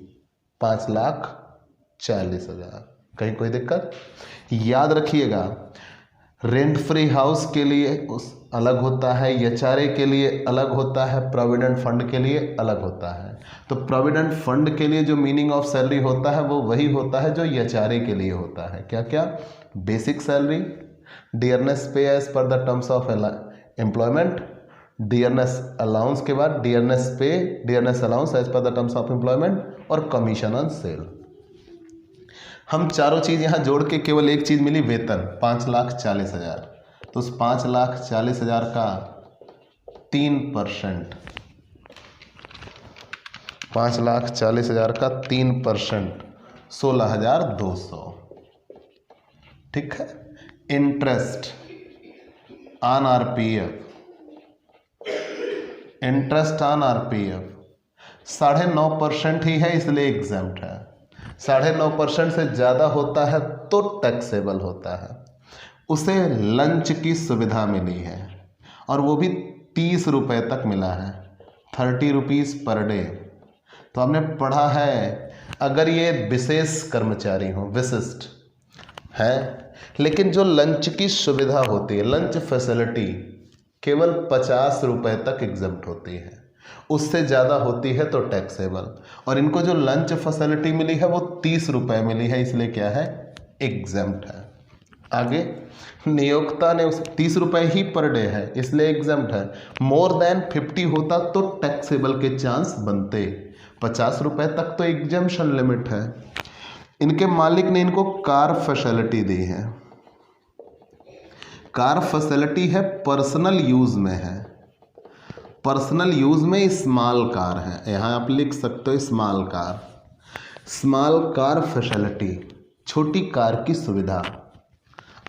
5,40,000। कहीं कोई दिक्कत? याद रखिएगा, रेंट फ्री हाउस के लिए उस अलग होता है, एचआरए के लिए अलग होता है, प्रोविडेंट फंड के लिए अलग होता है। तो प्रोविडेंट फंड के लिए जो मीनिंग ऑफ सैलरी होता है वो वही होता है जो एचआरए के लिए होता है। क्या क्या? Basic salary, dearness pay as per the terms of employment, dearness allowance के बाद dearness pay, dearness allowance as per the terms of employment और कमीशन ऑन सेल। हम चारों चीज़ यहाँ जोड़ के केवल एक चीज़ मिली, वेतन 5,40,000, तो उस 5,40,000 का 3%, 5,40,000 का 3% 16,200। ठीक है, interest on RPF, interest on RPF 9.5% ही है, इसलिए एग्जेम्प्ट है। 9.5% से ज़्यादा होता है तो टैक्सेबल होता है। उसे लंच की सुविधा मिली है और वो भी 30 रुपये तक मिला है, 30 रुपीज़ पर डे। तो हमने पढ़ा है अगर ये विशेष कर्मचारी हो, विशिष्ट है, लेकिन जो लंच की सुविधा होती है, लंच फैसिलिटी, केवल 50 रुपये तक एग्जेम्प्ट होती है, उससे ज़्यादा होती है तो टैक्सेबल। और इनको जो लंच फैसिलिटी मिली है वो 30 रुपये मिली है, इसलिए क्या है? एग्जेम्प्ट है। आगे, नियोक्ता ने उस 30 रुपये ही पर डे है, इसलिए एग्जेम्प्ट है। मोर देन 50 होता तो टैक्सेबल के चांस बनते, 50 रुपये तक तो एग्जेम्पशन लिमिट है। इनके मालिक ने इनको कार फैसिलिटी दी है, कार फैसिलिटी है, पर्सनल यूज़ में है, पर्सनल यूज़ में स्मॉल कार है, यहाँ आप लिख सकते हो small car, small car facility, छोटी कार की सुविधा।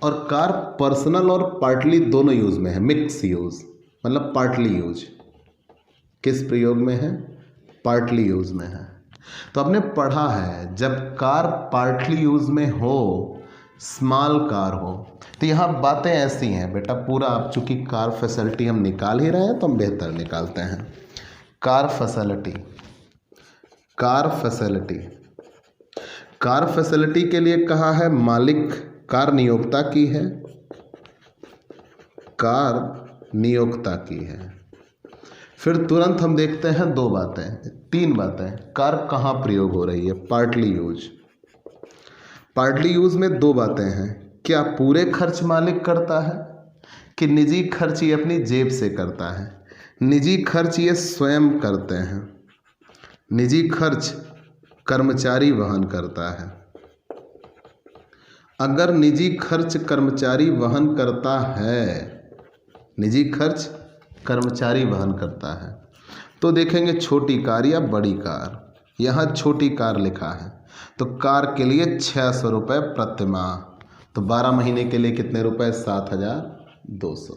और कार पर्सनल और पार्टली दोनों यूज़ में है, मिक्स यूज़, मतलब पार्टली यूज। किस प्रयोग में है? पार्टली यूज़ में है। तो आपने पढ़ा है जब कार पार्टली यूज़ में हो, स्मॉल कार हो, तो यहाँ बातें ऐसी हैं बेटा, पूरा आप चूँकि कार फैसिलिटी हम निकाल ही रहे हैं तो हम बेहतर निकालते हैं। Car facility, car facility, car facility के लिए कहा है मालिक, कार नियोक्ता की है, कार नियोक्ता की है। फिर तुरंत हम देखते हैं 2 बातें, 3 बातें। कार कहाँ प्रयोग हो रही है? Partly use. पार्टली यूज में 2 बातें हैं, क्या पूरे खर्च मालिक करता है कि निजी खर्च ये अपनी जेब से करता है? निजी खर्च ये स्वयं करते हैं, निजी खर्च कर्मचारी वहन करता है। अगर निजी खर्च कर्मचारी वहन करता है, निजी खर्च कर्मचारी वहन करता है, तो देखेंगे छोटी कार या बड़ी कार। यहाँ छोटी कार लिखा है, तो कार के लिए 600 रुपये प्रति माह, तो 12 महीने के लिए कितने रुपए? 7,200।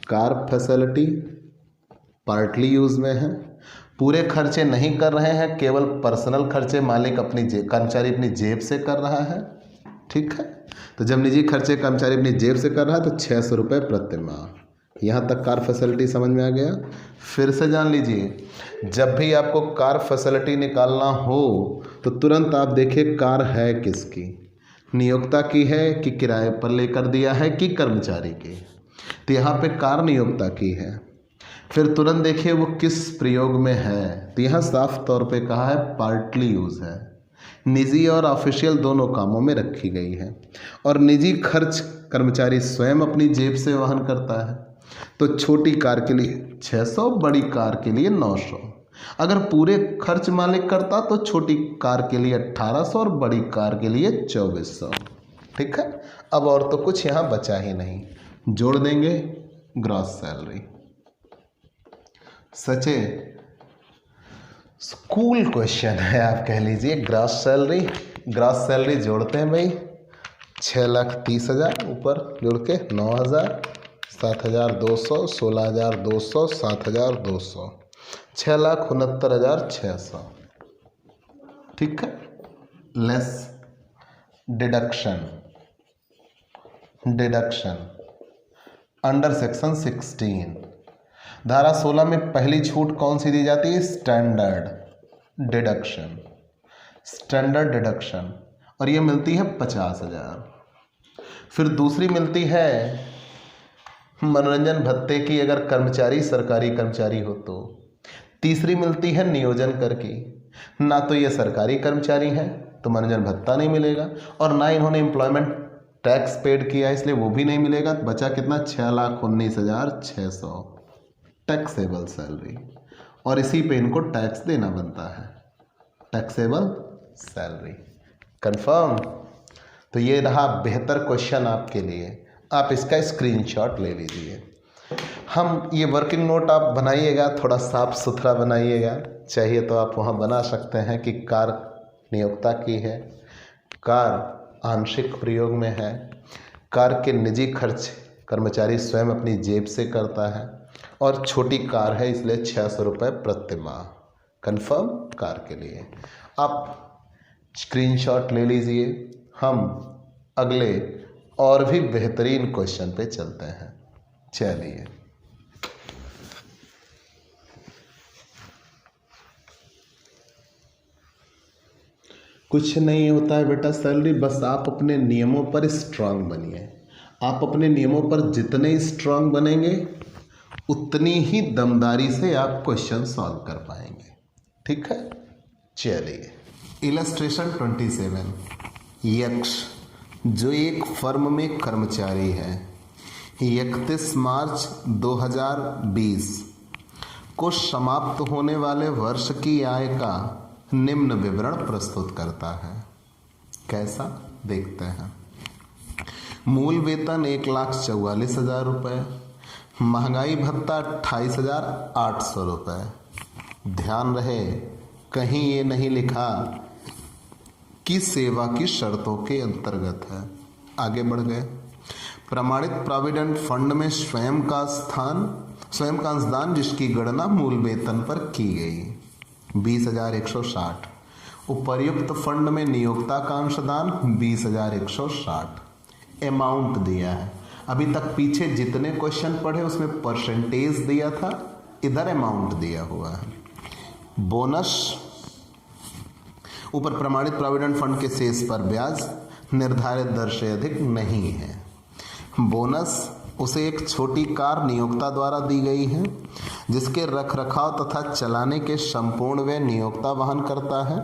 कार फैसिलिटी पार्टली यूज़ में है, पूरे खर्चे नहीं कर रहे हैं, केवल पर्सनल खर्चे मालिक अपनी कर्मचारी अपनी जेब से कर रहा है। ठीक है, तो जब निजी खर्चे कर्मचारी अपनी जेब से कर रहा है तो 600 रुपये प्रति माह। यहाँ तक कार फैसिलिटी समझ में आ गया। फिर से जान लीजिए, जब भी आपको कार फैसिलिटी निकालना हो तो तुरंत आप देखिए कार है किसकी, नियोक्ता की है कि किराए पर लेकर दिया है कि कर्मचारी की? तो यहाँ पे कार नियोक्ता की है। फिर तुरंत देखिए वो किस प्रयोग में है, तो यहाँ साफ तौर पे कहा है पार्टली यूज़ है। निजी और ऑफिशियल दोनों कामों में रखी गई है। और निजी खर्च कर्मचारी स्वयं अपनी जेब से वहन करता है। तो छोटी कार के लिए 600, बड़ी कार के लिए 900। अगर पूरे खर्च मालिक करता तो छोटी कार के लिए 1800 और बड़ी कार के लिए 2400। ठीक है, अब और तो कुछ यहाँ बचा ही नहीं, जोड़ देंगे ग्रॉस सैलरी। सचे स्कूल क्वेश्चन है, आप कह लीजिए। ग्रॉस सैलरी जोड़ते हैं भाई, 6,30,000 ऊपर जुड़ के 9,000, 7,200, 16,200, 7,200, 6,69,600। ठीक है, लेस डिडक्शन अंडर सेक्शन 16 धारा 16 में पहली छूट कौन सी दी जाती है? स्टैंडर्ड डिडक्शन, और ये मिलती है 50,000। फिर दूसरी मिलती है मनोरंजन भत्ते की, अगर कर्मचारी सरकारी कर्मचारी हो तो। तीसरी मिलती है नियोजन कर की, ना तो ये सरकारी कर्मचारी हैं तो मनोरंजन भत्ता नहीं मिलेगा, और ना इन्होंने एम्प्लॉयमेंट टैक्स पेड किया इसलिए वो भी नहीं मिलेगा। बचा कितना? 6,19,600 टैक्सेबल सैलरी, और इसी पे इनको टैक्स देना बनता है, टैक्सेबल सैलरी। कंफर्म? तो ये रहा बेहतर क्वेश्चन आपके लिए, आप इसका स्क्रीनशॉट ले लीजिए। हम ये वर्किंग नोट आप बनाइएगा, थोड़ा साफ सुथरा बनाइएगा, चाहिए तो आप वहाँ बना सकते हैं कि कार नियोक्ता की है, कार आंशिक प्रयोग में है, कार के निजी खर्च कर्मचारी स्वयं अपनी जेब से करता है, और छोटी कार है इसलिए 600 रुपये प्रतिमाह। कंफर्म कार के लिए। आप स्क्रीनशॉट ले लीजिए, हम अगले और भी बेहतरीन क्वेश्चन पे चलते हैं। चलिए, कुछ नहीं होता है बेटा सैलरी, बस आप अपने नियमों पर स्ट्रांग बनिए। आप अपने नियमों पर जितने स्ट्रांग बनेंगे उतनी ही दमदारी से आप क्वेश्चन सॉल्व कर पाएंगे। ठीक है, चलिए। इलस्ट्रेशन 27। यक्ष जो एक फर्म में कर्मचारी है, 31 मार्च 2020 को समाप्त होने वाले वर्ष की आय का निम्न विवरण प्रस्तुत करता है। कैसा? देखते हैं। मूल वेतन 1,44,000 रुपये, महंगाई भत्ता 28,800 रुपये। ध्यान रहे कहीं ये नहीं लिखा कि सेवा की शर्तों के अंतर्गत है। आगे बढ़ गए। प्रमाणित प्रोविडेंट फंड में स्वयं का अंशदान जिसकी गणना मूल वेतन पर की गई 20,160। उपर्युक्त फंड में नियोक्ता का अंशदान 20,160। अमाउंट दिया है। अभी तक पीछे जितने क्वेश्चन पढ़े उसमें परसेंटेज दिया था, इधर अमाउंट दिया हुआ है। बोनस ऊपर प्रमाणित प्रोविडेंट फंड के शेष पर ब्याज निर्धारित दर से अधिक नहीं है। बोनस उसे एक छोटी कार नियोक्ता द्वारा दी गई है जिसके रखरखाव तथा चलाने के संपूर्ण व्यय नियोक्ता वहन करता है।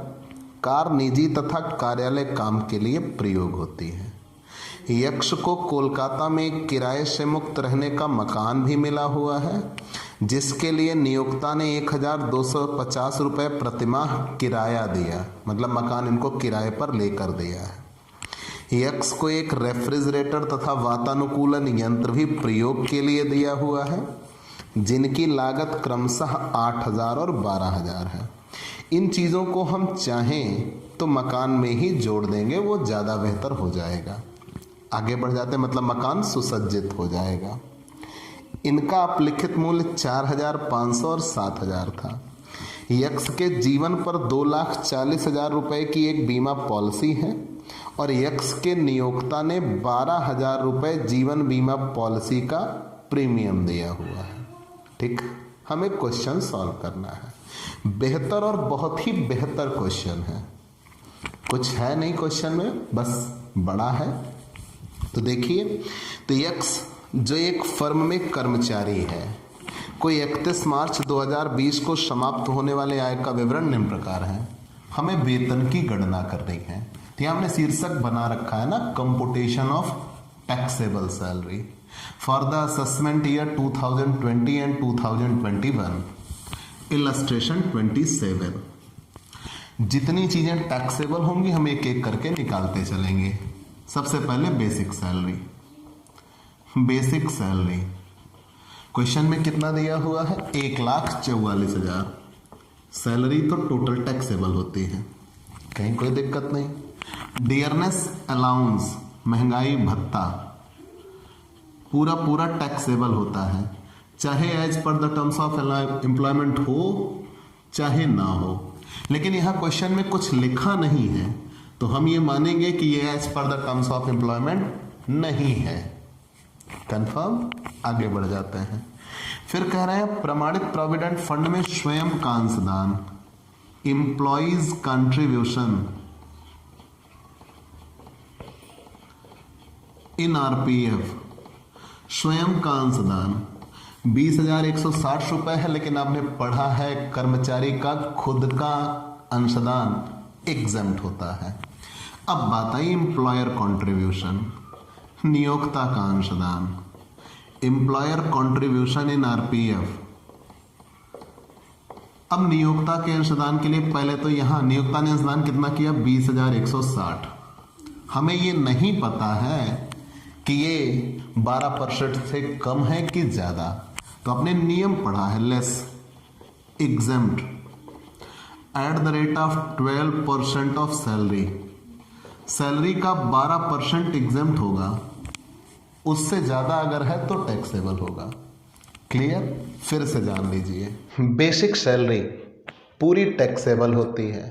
कार निजी तथा कार्यालय काम के लिए प्रयोग होती है। यक्ष को कोलकाता में एक किराए से मुक्त रहने का मकान भी मिला हुआ है जिसके लिए नियोक्ता ने 1,250 रुपये प्रतिमाह किराया दिया, मतलब मकान इनको किराए पर लेकर दिया है। यक्ष को एक रेफ्रिजरेटर तथा वातानुकूलन यंत्र भी प्रयोग के लिए दिया हुआ है जिनकी लागत क्रमशः 8,000 और 12,000 है। इन चीज़ों को हम चाहें तो मकान में ही जोड़ देंगे, वो ज़्यादा बेहतर हो जाएगा। आगे बढ़ जाते, मतलब मकान सुसज्जित हो जाएगा। इनका अपलिखित मूल्य 4,500 और 7,000 था। यक्ष के जीवन पर 2,40,000 रुपये की एक बीमा पॉलिसी है और यक्ष के नियोक्ता ने 12,000 रुपये जीवन बीमा पॉलिसी का प्रीमियम दिया हुआ है। ठीक, हमें क्वेश्चन सॉल्व करना है। बेहतर और बहुत ही बेहतर क्वेश्चन है, कुछ है नहीं क्वेश्चन में, बस बड़ा है। तो देखिए, तो यक्स जो एक फर्म में कर्मचारी है, कोई 31 मार्च 2020 को समाप्त होने वाले आय का विवरण निम्न प्रकार है। हमें वेतन की गणना करनी है। तो हमने शीर्षक बना रखा है ना, computation of taxable salary for the assessment year 2020 and 2021, illustration 27। जितनी चीजें टैक्सेबल होंगी हम एक एक करके निकालते चलेंगे। सबसे पहले basic salary. Basic salary question में कितना दिया हुआ है? 1,44,000। सैलरी तो टोटल टैक्सेबल होती है, कहीं कोई दिक्कत नहीं। डियरनेस अलाउंस, महंगाई भत्ता, पूरा पूरा टैक्सेबल होता है, चाहे as per the terms of employment हो चाहे ना हो। लेकिन यहां क्वेश्चन में कुछ लिखा नहीं है, तो हम ये मानेंगे कि ये as per the terms of employment नहीं है। कंफर्म? आगे बढ़ जाते हैं। फिर कह रहे हैं प्रमाणित प्रोविडेंट फंड में स्वयं का अंशदान, एम्प्लॉइज कंट्रीब्यूशन इन आरपीएफ, स्वयं का अंशदान 20,160 रुपए है, लेकिन आपने पढ़ा है कर्मचारी का खुद का अंशदान एग्जेम्प्ट होता है। अब बात आई एम्प्लॉयर कंट्रीब्यूशन, नियोक्ता का अंशदान, एम्प्लॉयर कंट्रीब्यूशन इन आरपीएफ। अब नियोक्ता के अंशदान के लिए पहले तो यहां नियोक्ता ने अंशदान कितना किया? 20,160। हमें ये नहीं पता है कि ये 12% से कम है कि ज्यादा, तो अपने नियम पढ़ा है, less exempt eight the rate of 12% of salary. Salary का 12% एग्जेम्प्ट होगा, उससे ज्यादा अगर है तो टैक्सेबल होगा। क्लियर? फिर से जान लीजिए, बेसिक सैलरी पूरी टैक्सेबल होती है,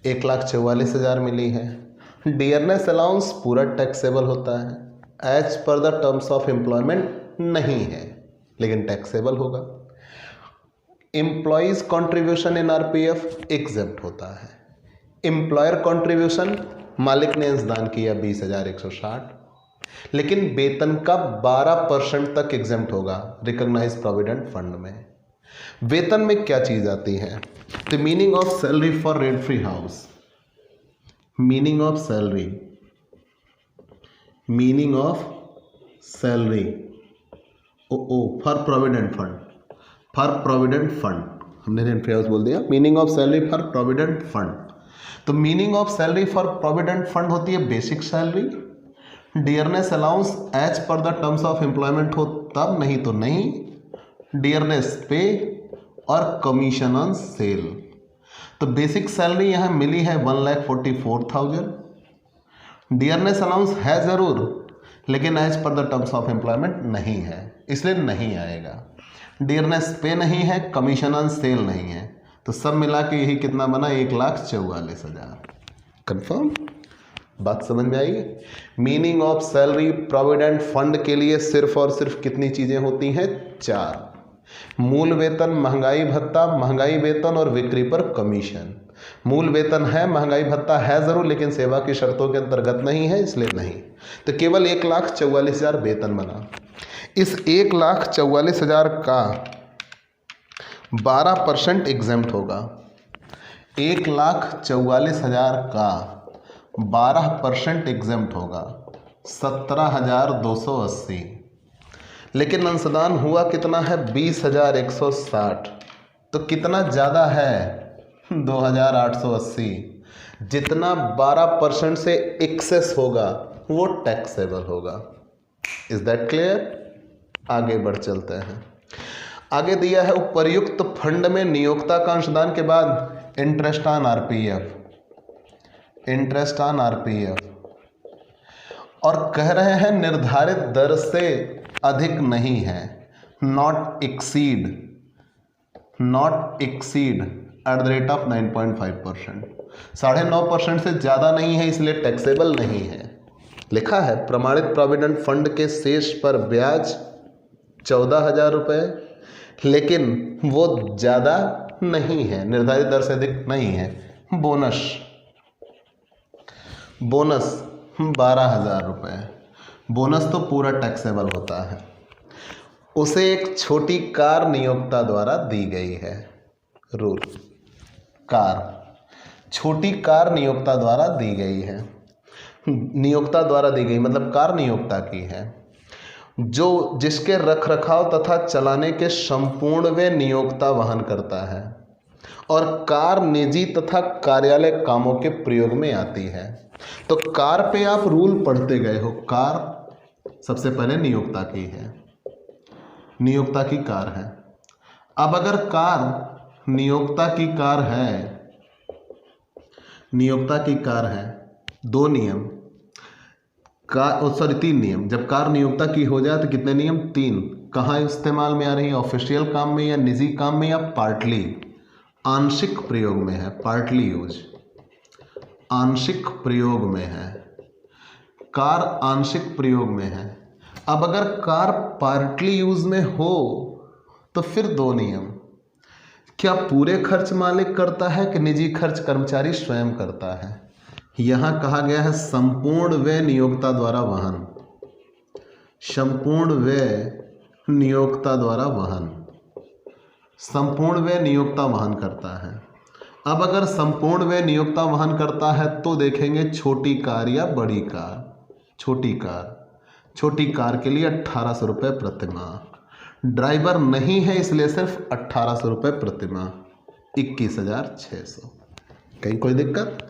1,44,000 मिली है। डियरनेस अलाउंस पूरा टैक्सेबल होता है, as per the terms of employment नहीं है लेकिन टैक्सेबल होगा। Employees contribution in RPF exempt होता है। एम्प्लॉयर कंट्रीब्यूशन मालिक ने अंशदान किया 20,160, लेकिन वेतन का 12% तक एग्जेम्प्ट होगा रिकॉग्नाइज्ड प्रोविडेंट फंड में। वेतन में क्या चीज आती है? The meaning of salary for rent free house, meaning of salary, meaning of salary for provident fund, for provident fund, हमने रेंट फ्री हाउस बोल दिया। Meaning of salary for provident fund, तो meaning of salary for provident fund होती है basic salary. Dearness allowance as per the terms of employment हो तब, नहीं तो नहीं। डियरनेस पे और कमीशन ऑन सेल। तो बेसिक सैलरी यहां मिली है 1,44,000। डियरनेस अलाउंस है जरूर, लेकिन as per the terms of employment नहीं है, इसलिए नहीं आएगा। डियरनेस पे नहीं है, कमीशन ऑन सेल नहीं है, तो सब मिला के यही कितना बना? 1,44,000। कंफर्म? बात समझ में आई? Meaning of salary provident fund के लिए सिर्फ और सिर्फ कितनी चीजें होती हैं? 4। मूल वेतन, महंगाई भत्ता, महंगाई वेतन और बिक्री पर कमीशन। मूल वेतन है, महंगाई भत्ता है जरूर, लेकिन सेवा की शर्तों के अंतर्गत नहीं है, इसलिए नहीं। तो केवल 1,44,000 वेतन बना। इस 1,44,000 का 12% एग्जेम्प्ट होगा। 1,44,000 का 12% एग्जेम्प्ट होगा, 17,280। लेकिन अंशदान हुआ कितना है? 20,160। तो कितना ज़्यादा है? 2,880। जितना 12% से एक्सेस होगा वो टैक्सेबल होगा। Is that clear? आगे बढ़ चलते हैं। आगे दिया है उपर्युक्त फंड में नियोक्ता का अंशदान के बाद interest on RPF, interest on RPF, और कह रहे हैं निर्धारित दर से अधिक नहीं है, not exceed eight the rate of 9.5%। 9.5% से ज़्यादा नहीं है, इसलिए टैक्सेबल नहीं है। लिखा है प्रमाणित प्रोविडेंट फंड के शेष पर ब्याज 14,000 रुपये, लेकिन वो ज़्यादा नहीं है, निर्धारित दर से अधिक नहीं है। बोनस 12,000 रुपये। बोनस तो पूरा टैक्सेबल होता है। उसे एक छोटी कार नियोक्ता द्वारा दी गई है। रूल, कार, छोटी कार नियोक्ता द्वारा दी गई है। नियोक्ता द्वारा दी गई मतलब कार नियोक्ता की है, जो जिसके रख रखाव तथा चलाने के संपूर्ण वे नियोक्ता वहन करता है और कार निजी तथा कार्यालय कामों के प्रयोग में आती है। तो कार पे आप रूल पढ़ते गए हो। कार सबसे पहले नियोक्ता की है, नियोक्ता की कार है। अब अगर कार नियोक्ता की कार है, नियोक्ता की कार है, दो नियम तीन नियम। जब कार नियोक्ता की हो जाए तो कितने नियम? 3। कहाँ इस्तेमाल में आ रही है? ऑफिशियल काम में या निजी काम में या पार्टली, आंशिक प्रयोग में है। पार्टली यूज, आंशिक प्रयोग में है। कार आंशिक प्रयोग में है। अब अगर कार पार्टली यूज में हो तो फिर 2 नियम। क्या पूरे खर्च मालिक करता है कि निजी खर्च कर्मचारी स्वयं करता है? यहां कहा गया है संपूर्ण व्यय नियोक्ता द्वारा वहन, संपूर्ण व्यय नियोक्ता द्वारा वहन, संपूर्ण व्यय नियोक्ता वहन करता है। अब अगर संपूर्ण व्यय नियोक्ता वहन करता है तो देखेंगे छोटी कार या बड़ी कार। छोटी कार, छोटी कार के लिए 1800 रुपये प्रतिमाह। ड्राइवर नहीं है इसलिए सिर्फ 1800 रुपये प्रतिमाह, 21,600। कहीं कोई दिक्कत?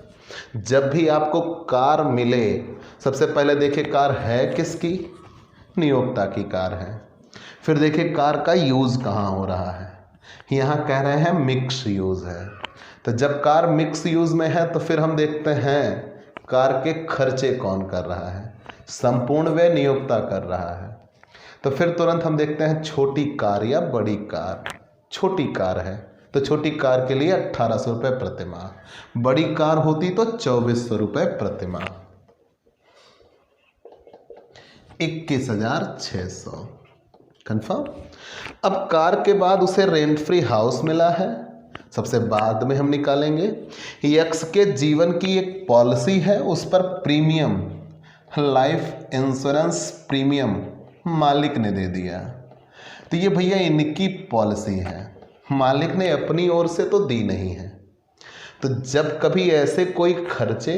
जब भी आपको कार मिले सबसे पहले देखिए कार है किसकी? नियोक्ता की कार है। फिर देखिए कार का यूज़ कहाँ हो रहा है। यहाँ कह रहे हैं मिक्स यूज़ है। तो जब कार मिक्स यूज़ में है तो फिर हम देखते हैं कार के खर्चे कौन कर रहा है? संपूर्ण व्यय नियोक्ता कर रहा है। तो फिर तुरंत हम देखते हैं छोटी कार या बड़ी कार। छोटी कार है तो छोटी कार के लिए 1800 रुपये प्रतिमाह। बड़ी कार होती तो 2400 रुपये प्रतिमाह, 21,600। कन्फर्म? अब कार के बाद उसे रेंट फ्री हाउस मिला है, सबसे बाद में हम निकालेंगे। यक्स के जीवन की एक पॉलिसी है, उस पर प्रीमियम, लाइफ इंश्योरेंस प्रीमियम मालिक ने दे दिया। तो ये भैया इनकी पॉलिसी है, मालिक ने अपनी ओर से तो दी नहीं है। तो जब कभी ऐसे कोई खर्चे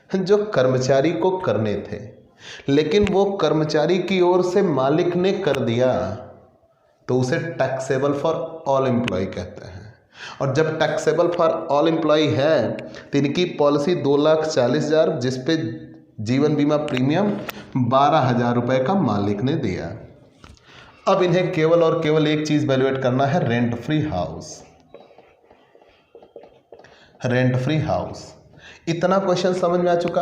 जो कर्मचारी को करने थे लेकिन वो कर्मचारी की ओर से मालिक ने कर दिया तो उसे टैक्सेबल फॉर ऑल एम्प्लॉय कहते हैं। और जब टैक्सेबल फॉर ऑल एम्प्लॉय है तो इनकी पॉलिसी 2,40,000 जिस पे जीवन बीमा प्रीमियम 12,000 रुपये का मालिक ने दिया। अब इन्हें केवल और केवल एक चीज वैल्यूएट करना है, rent free house. Rent free house, इतना क्वेश्चन समझ में आ चुका।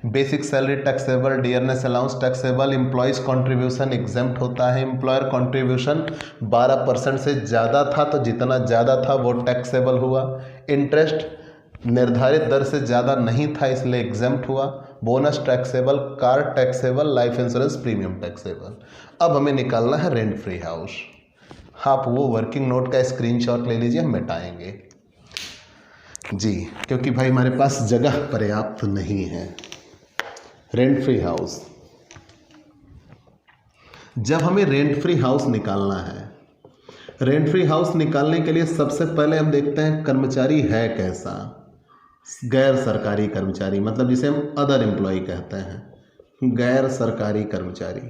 Basic salary taxable, dearness allowance taxable, employees contribution exempt होता है। एम्प्लॉयर कंट्रीब्यूशन 12% से ज़्यादा था तो जितना ज़्यादा था वो टैक्सेबल हुआ। इंटरेस्ट निर्धारित दर से ज़्यादा नहीं था इसलिए एग्जेम्प्ट हुआ। Bonus taxable, car taxable, life insurance premium taxable. अब हमें निकालना है रेंट फ्री हाउस। आप वो वर्किंग नोट का स्क्रीनशॉट ले लीजिए, हम मिटाएंगे जी, क्योंकि भाई हमारे पास जगह पर्याप्त नहीं है। रेंट फ्री हाउस, जब हमें रेंट फ्री हाउस निकालना है, रेंट फ्री हाउस निकालने के लिए सबसे पहले हम देखते हैं कर्मचारी है कैसा। गैर सरकारी कर्मचारी, मतलब जिसे हम अदर एम्प्लॉय कहते हैं, गैर सरकारी कर्मचारी।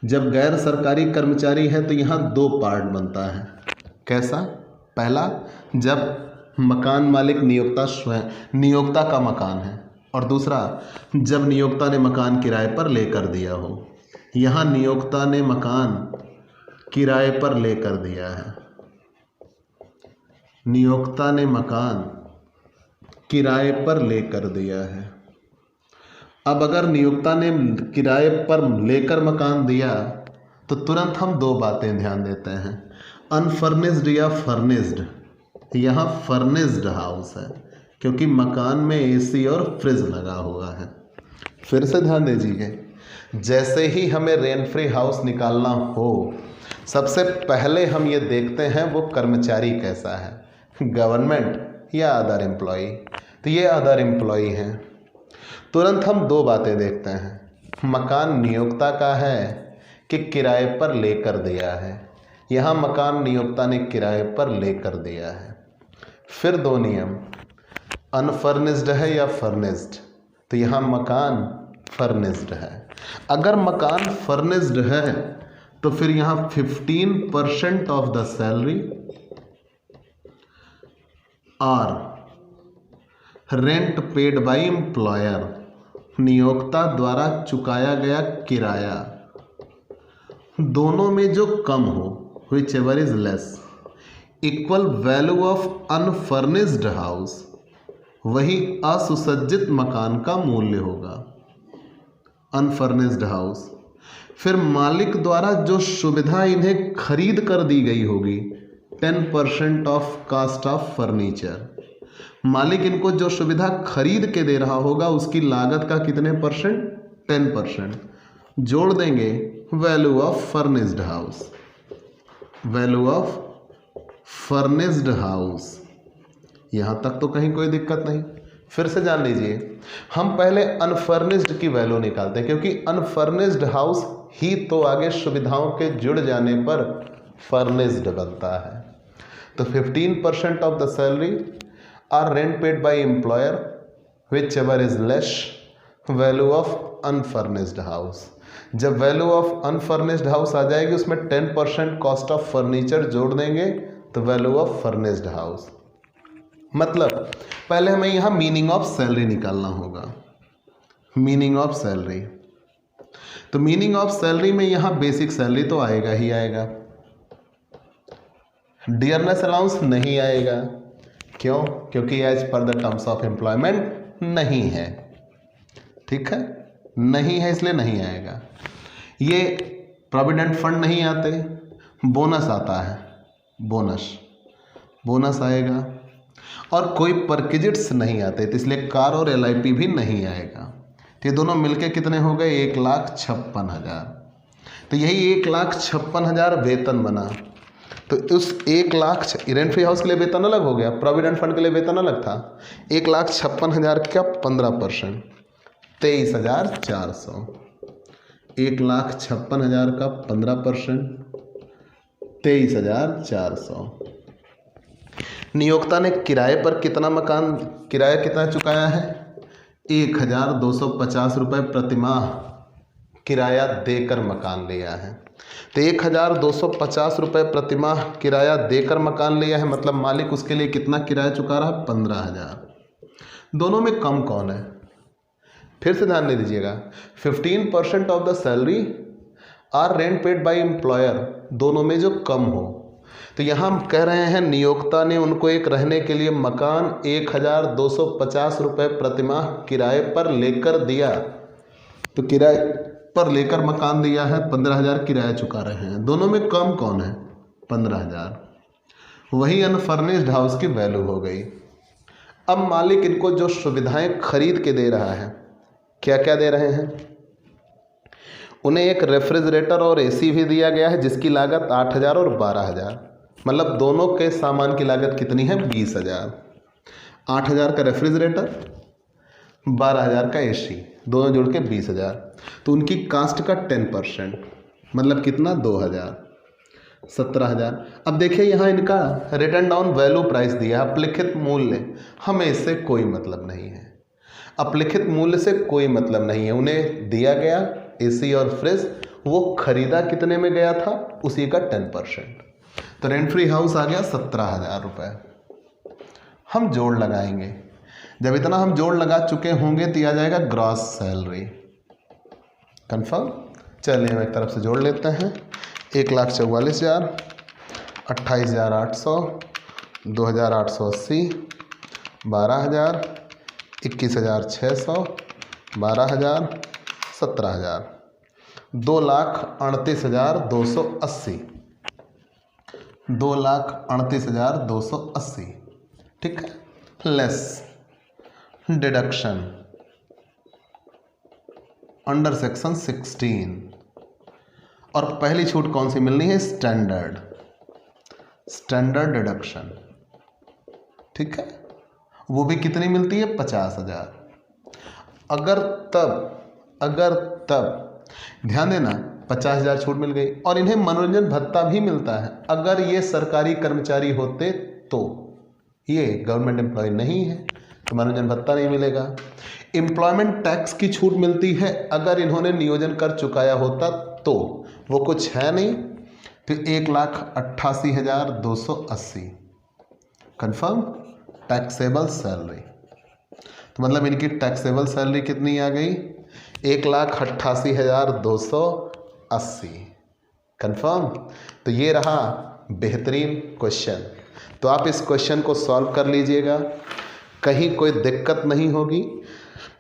जब गैर सरकारी कर्मचारी है तो यहाँ 2 पार्ट बनता है। कैसा? पहला, जब मकान मालिक नियोक्ता स्वयं, नियोक्ता का मकान है, और दूसरा जब नियोक्ता ने मकान किराए पर लेकर दिया हो। यहाँ नियोक्ता ने मकान किराए पर लेकर दिया है, नियोक्ता ने मकान किराए पर लेकर दिया है। अब अगर नियोक्ता ने किराए पर लेकर मकान दिया तो तुरंत हम 2 बातें ध्यान देते हैं, अनफर्निश्ड या फर्निश्ड। यहाँ फर्निश्ड हाउस है क्योंकि मकान में एसी और फ्रिज लगा हुआ है। फिर से ध्यान दीजिए, जैसे ही हमें रेंट फ्री हाउस निकालना हो सबसे पहले हम ये देखते हैं वो कर्मचारी कैसा है, गवर्नमेंट या अदर एम्प्लॉय। तो ये अदर एम्प्लॉय हैं, तुरंत हम दो बातें देखते हैं, मकान नियोक्ता का है कि किराए पर लेकर दिया है। यहाँ मकान नियोक्ता ने किराए पर लेकर दिया है। फिर दो नियम, अनफर्निश्ड है या फर्निश्ड, तो यहाँ मकान फर्निश्ड है। अगर मकान फर्निश्ड है तो फिर यहाँ 15% ऑफ द सैलरी और रेंट पेड बाय एम्प्लॉयर, नियोक्ता द्वारा चुकाया गया किराया, दोनों में जो कम हो, which ever is less, equal value of unfurnished house, वही असुसज्जित मकान का मूल्य होगा। अनफर्निश्ड हाउस, फिर मालिक द्वारा जो सुविधा इन्हें खरीद कर दी गई होगी, 10% ऑफ कास्ट ऑफ फर्नीचर, मालिक इनको जो सुविधा खरीद के दे रहा होगा उसकी लागत का कितने परसेंट, 10%, जोड़ देंगे value of furnished house, value of furnished house. यहाँ तक तो कहीं कोई दिक्कत नहीं। फिर से जान लीजिए, हम पहले अनफर्निश्ड की वैल्यू निकालते हैं, क्योंकि अनफर्निश्ड हाउस ही तो आगे सुविधाओं के जुड़ जाने पर फर्निश्ड बनता है। तो 15% of the salary or rent paid by employer whichever is less value of unfurnished house. जब वैल्यू ऑफ अनफर्निश्ड हाउस आ जाएगी उसमें 10% कॉस्ट ऑफ फर्नीचर जोड़ देंगे तो वैल्यू ऑफ फर्निश्ड हाउस। मतलब पहले हमें यहाँ मीनिंग ऑफ सैलरी निकालना होगा, मीनिंग ऑफ सैलरी। तो मीनिंग ऑफ सैलरी में यहाँ बेसिक सैलरी तो आएगा ही आएगा, डियरनेस अलाउंस नहीं आएगा। क्यों? क्योंकि as per the terms of employment नहीं है। ठीक है, नहीं है इसलिए नहीं आएगा। ये प्रोविडेंट फंड नहीं आते, बोनस आता है, बोनस आएगा। और कोई परक्विजिट्स नहीं आते, तो इसलिए कार और LIP भी नहीं आएगा। तो ये दोनों मिलके कितने हो गए, 1,56,000। तो यही 1,56,000 वेतन बना। तो उस 1,00,000 रेंट फ्री हाउस के लिए वेतन अलग हो गया, प्रोविडेंट फंड के लिए वेतन अलग था। 1,56,000 का 15%, 23,400। 1,56,000 का 15%, 23,400। नियोक्ता ने किराए पर कितना मकान किराया कितना चुकाया है, 1,250 रुपये प्रतिमाह किराया देकर मकान लिया है। तो 1,250 रुपये प्रतिमाह किराया देकर मकान लिया है, मतलब मालिक उसके लिए कितना किराया चुका रहा है, 15,000। दोनों में कम कौन है? फिर से ध्यान दे दीजिएगा, 15% of the salary or rent paid by employer, दोनों में जो कम हो। तो यहाँ हम कह रहे हैं नियोक्ता ने उनको एक रहने के लिए मकान 1,250 रुपये प्रतिमाह किराए पर लेकर दिया। तो किराए पर लेकर मकान दिया है, 15,000 किराया चुका रहे हैं। दोनों में कम कौन है, 15,000। वही अनफर्निश्ड हाउस की वैल्यू हो गई। अब मालिक इनको जो सुविधाएं खरीद के दे रहा है, क्या क्या दे रहे हैं? उन्हें एक रेफ्रिजरेटर और AC भी दिया गया है जिसकी लागत 8,000 और 12,000, मतलब दोनों के सामान की लागत कितनी है, 20,000। 8,000 का रेफ्रिजरेटर, 12,000 का AC, दोनों जोड़ के 20,000। तो उनकी कास्ट का 10%, मतलब कितना, 2,000, 17,000। अब देखिए यहाँ इनका रिटर्न डाउन वैल्यू प्राइस दिया, अपलिखित मूल्य, हमें इससे कोई मतलब नहीं है। अपलिखित मूल्य से कोई मतलब नहीं है। उन्हें दिया गया AC और फ्रिज, वो खरीदा कितने में गया था, उसी का 10%। तो रेंट फ्री हाउस आ गया 17,000 रुपये। हम जोड़ लगाएंगे, जब इतना हम जोड़ लगा चुके होंगे तो आ जाएगा ग्रॉस सैलरी। कंफर्म? चलिए हम एक तरफ से जोड़ लेते हैं, 1,44,000, 28,800, 2,880, 12,000, 21,600, 12,000, 17,000, 2,38,280, 2,38,280। ठीक है, लेस डिडक्शन अंडर सेक्शन 16। और पहली छूट कौन सी मिलनी है, स्टैंडर्ड डिडक्शन। ठीक है, वो भी कितनी मिलती है, 50,000। अगर तब ध्यान देना 50,000 छूट मिल गई और इन्हें मनोरंजन भत्ता भी मिलता है। अगर ये सरकारी कर्मचारी होते तो, ये गवर्नमेंट एम्प्लॉय नहीं है तो मनोरंजन भत्ता नहीं मिलेगा। एम्प्लॉयमेंट टैक्स की छूट मिलती है अगर इन्होंने नियोजन कर चुकाया होता तो, वो कुछ है नहीं, तो 1,88,280 कन्फर्म टैक्सेबल सैलरी। तो मतलब इनकी टैक्सेबल सैलरी कितनी आ गई? 1,88,280 कन्फर्म। तो ये रहा बेहतरीन क्वेश्चन। तो आप इस क्वेश्चन को सॉल्व कर लीजिएगा, कहीं कोई दिक्कत नहीं होगी।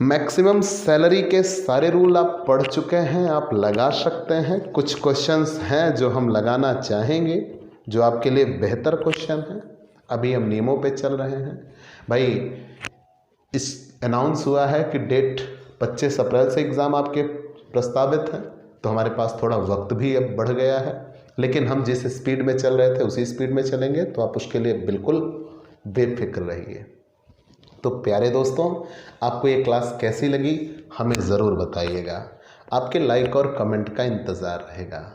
मैक्सिमम सैलरी के सारे रूल आप पढ़ चुके हैं, आप लगा सकते हैं। कुछ क्वेश्चंस हैं जो हम लगाना चाहेंगे, जो आपके लिए बेहतर क्वेश्चन हैं। अभी हम नियमों पे चल रहे हैं भाई। इस अनाउंस हुआ है कि डेट 25 अप्रैल से एग्ज़ाम आपके प्रस्तावित हैं, तो हमारे पास थोड़ा वक्त भी अब बढ़ गया है, लेकिन हम जिस स्पीड में चल रहे थे उसी स्पीड में चलेंगे, तो आप उसके लिए बिल्कुल बेफिक्र रहिए। तो प्यारे दोस्तों, आपको ये क्लास कैसी लगी हमें ज़रूर बताइएगा। आपके लाइक और कमेंट का इंतज़ार रहेगा।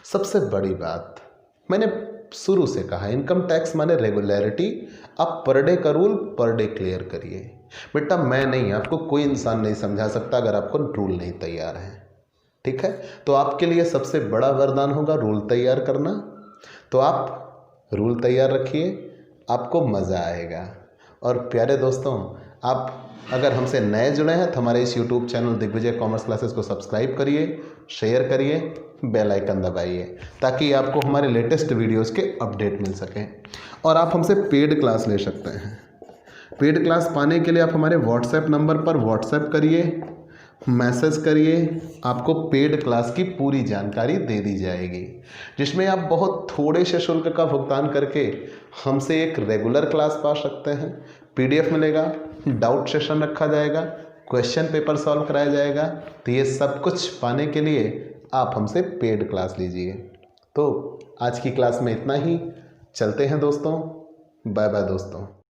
सबसे बड़ी बात, मैंने शुरू से कहा, इनकम टैक्स माने रेगुलरिटी। आप पर डे का रूल पर डे क्लियर करिए। बेटा मैं नहीं, आपको कोई इंसान नहीं समझा सकता अगर आपको रूल नहीं तैयार है, ठीक है। तो आपके लिए सबसे बड़ा वरदान होगा रूल तैयार करना। तो आप रूल तैयार रखिए, आपको मज़ा आएगा। और प्यारे दोस्तों, आप अगर हमसे नए जुड़े हैं तो हमारे इस YouTube channel Digvijay commerce classes को सब्सक्राइब करिए, शेयर करिए, बेल आइकन दबाइए, ताकि आपको हमारे लेटेस्ट वीडियोस के अपडेट मिल सकें। और आप हमसे पेड क्लास ले सकते हैं। पेड क्लास पाने के लिए आप हमारे व्हाट्सएप नंबर पर व्हाट्सएप करिए, मैसेज करिए, आपको पेड क्लास की पूरी जानकारी दे दी जाएगी, जिसमें आप बहुत थोड़े से शुल्क का भुगतान करके हमसे एक रेगुलर क्लास पा सकते हैं। PDF मिलेगा, डाउट सेशन रखा जाएगा, क्वेश्चन पेपर सॉल्व कराया जाएगा। तो ये सब कुछ पाने के लिए आप हमसे पेड क्लास लीजिए। तो आज की क्लास में इतना ही। चलते हैं दोस्तों, बाय बाय दोस्तों।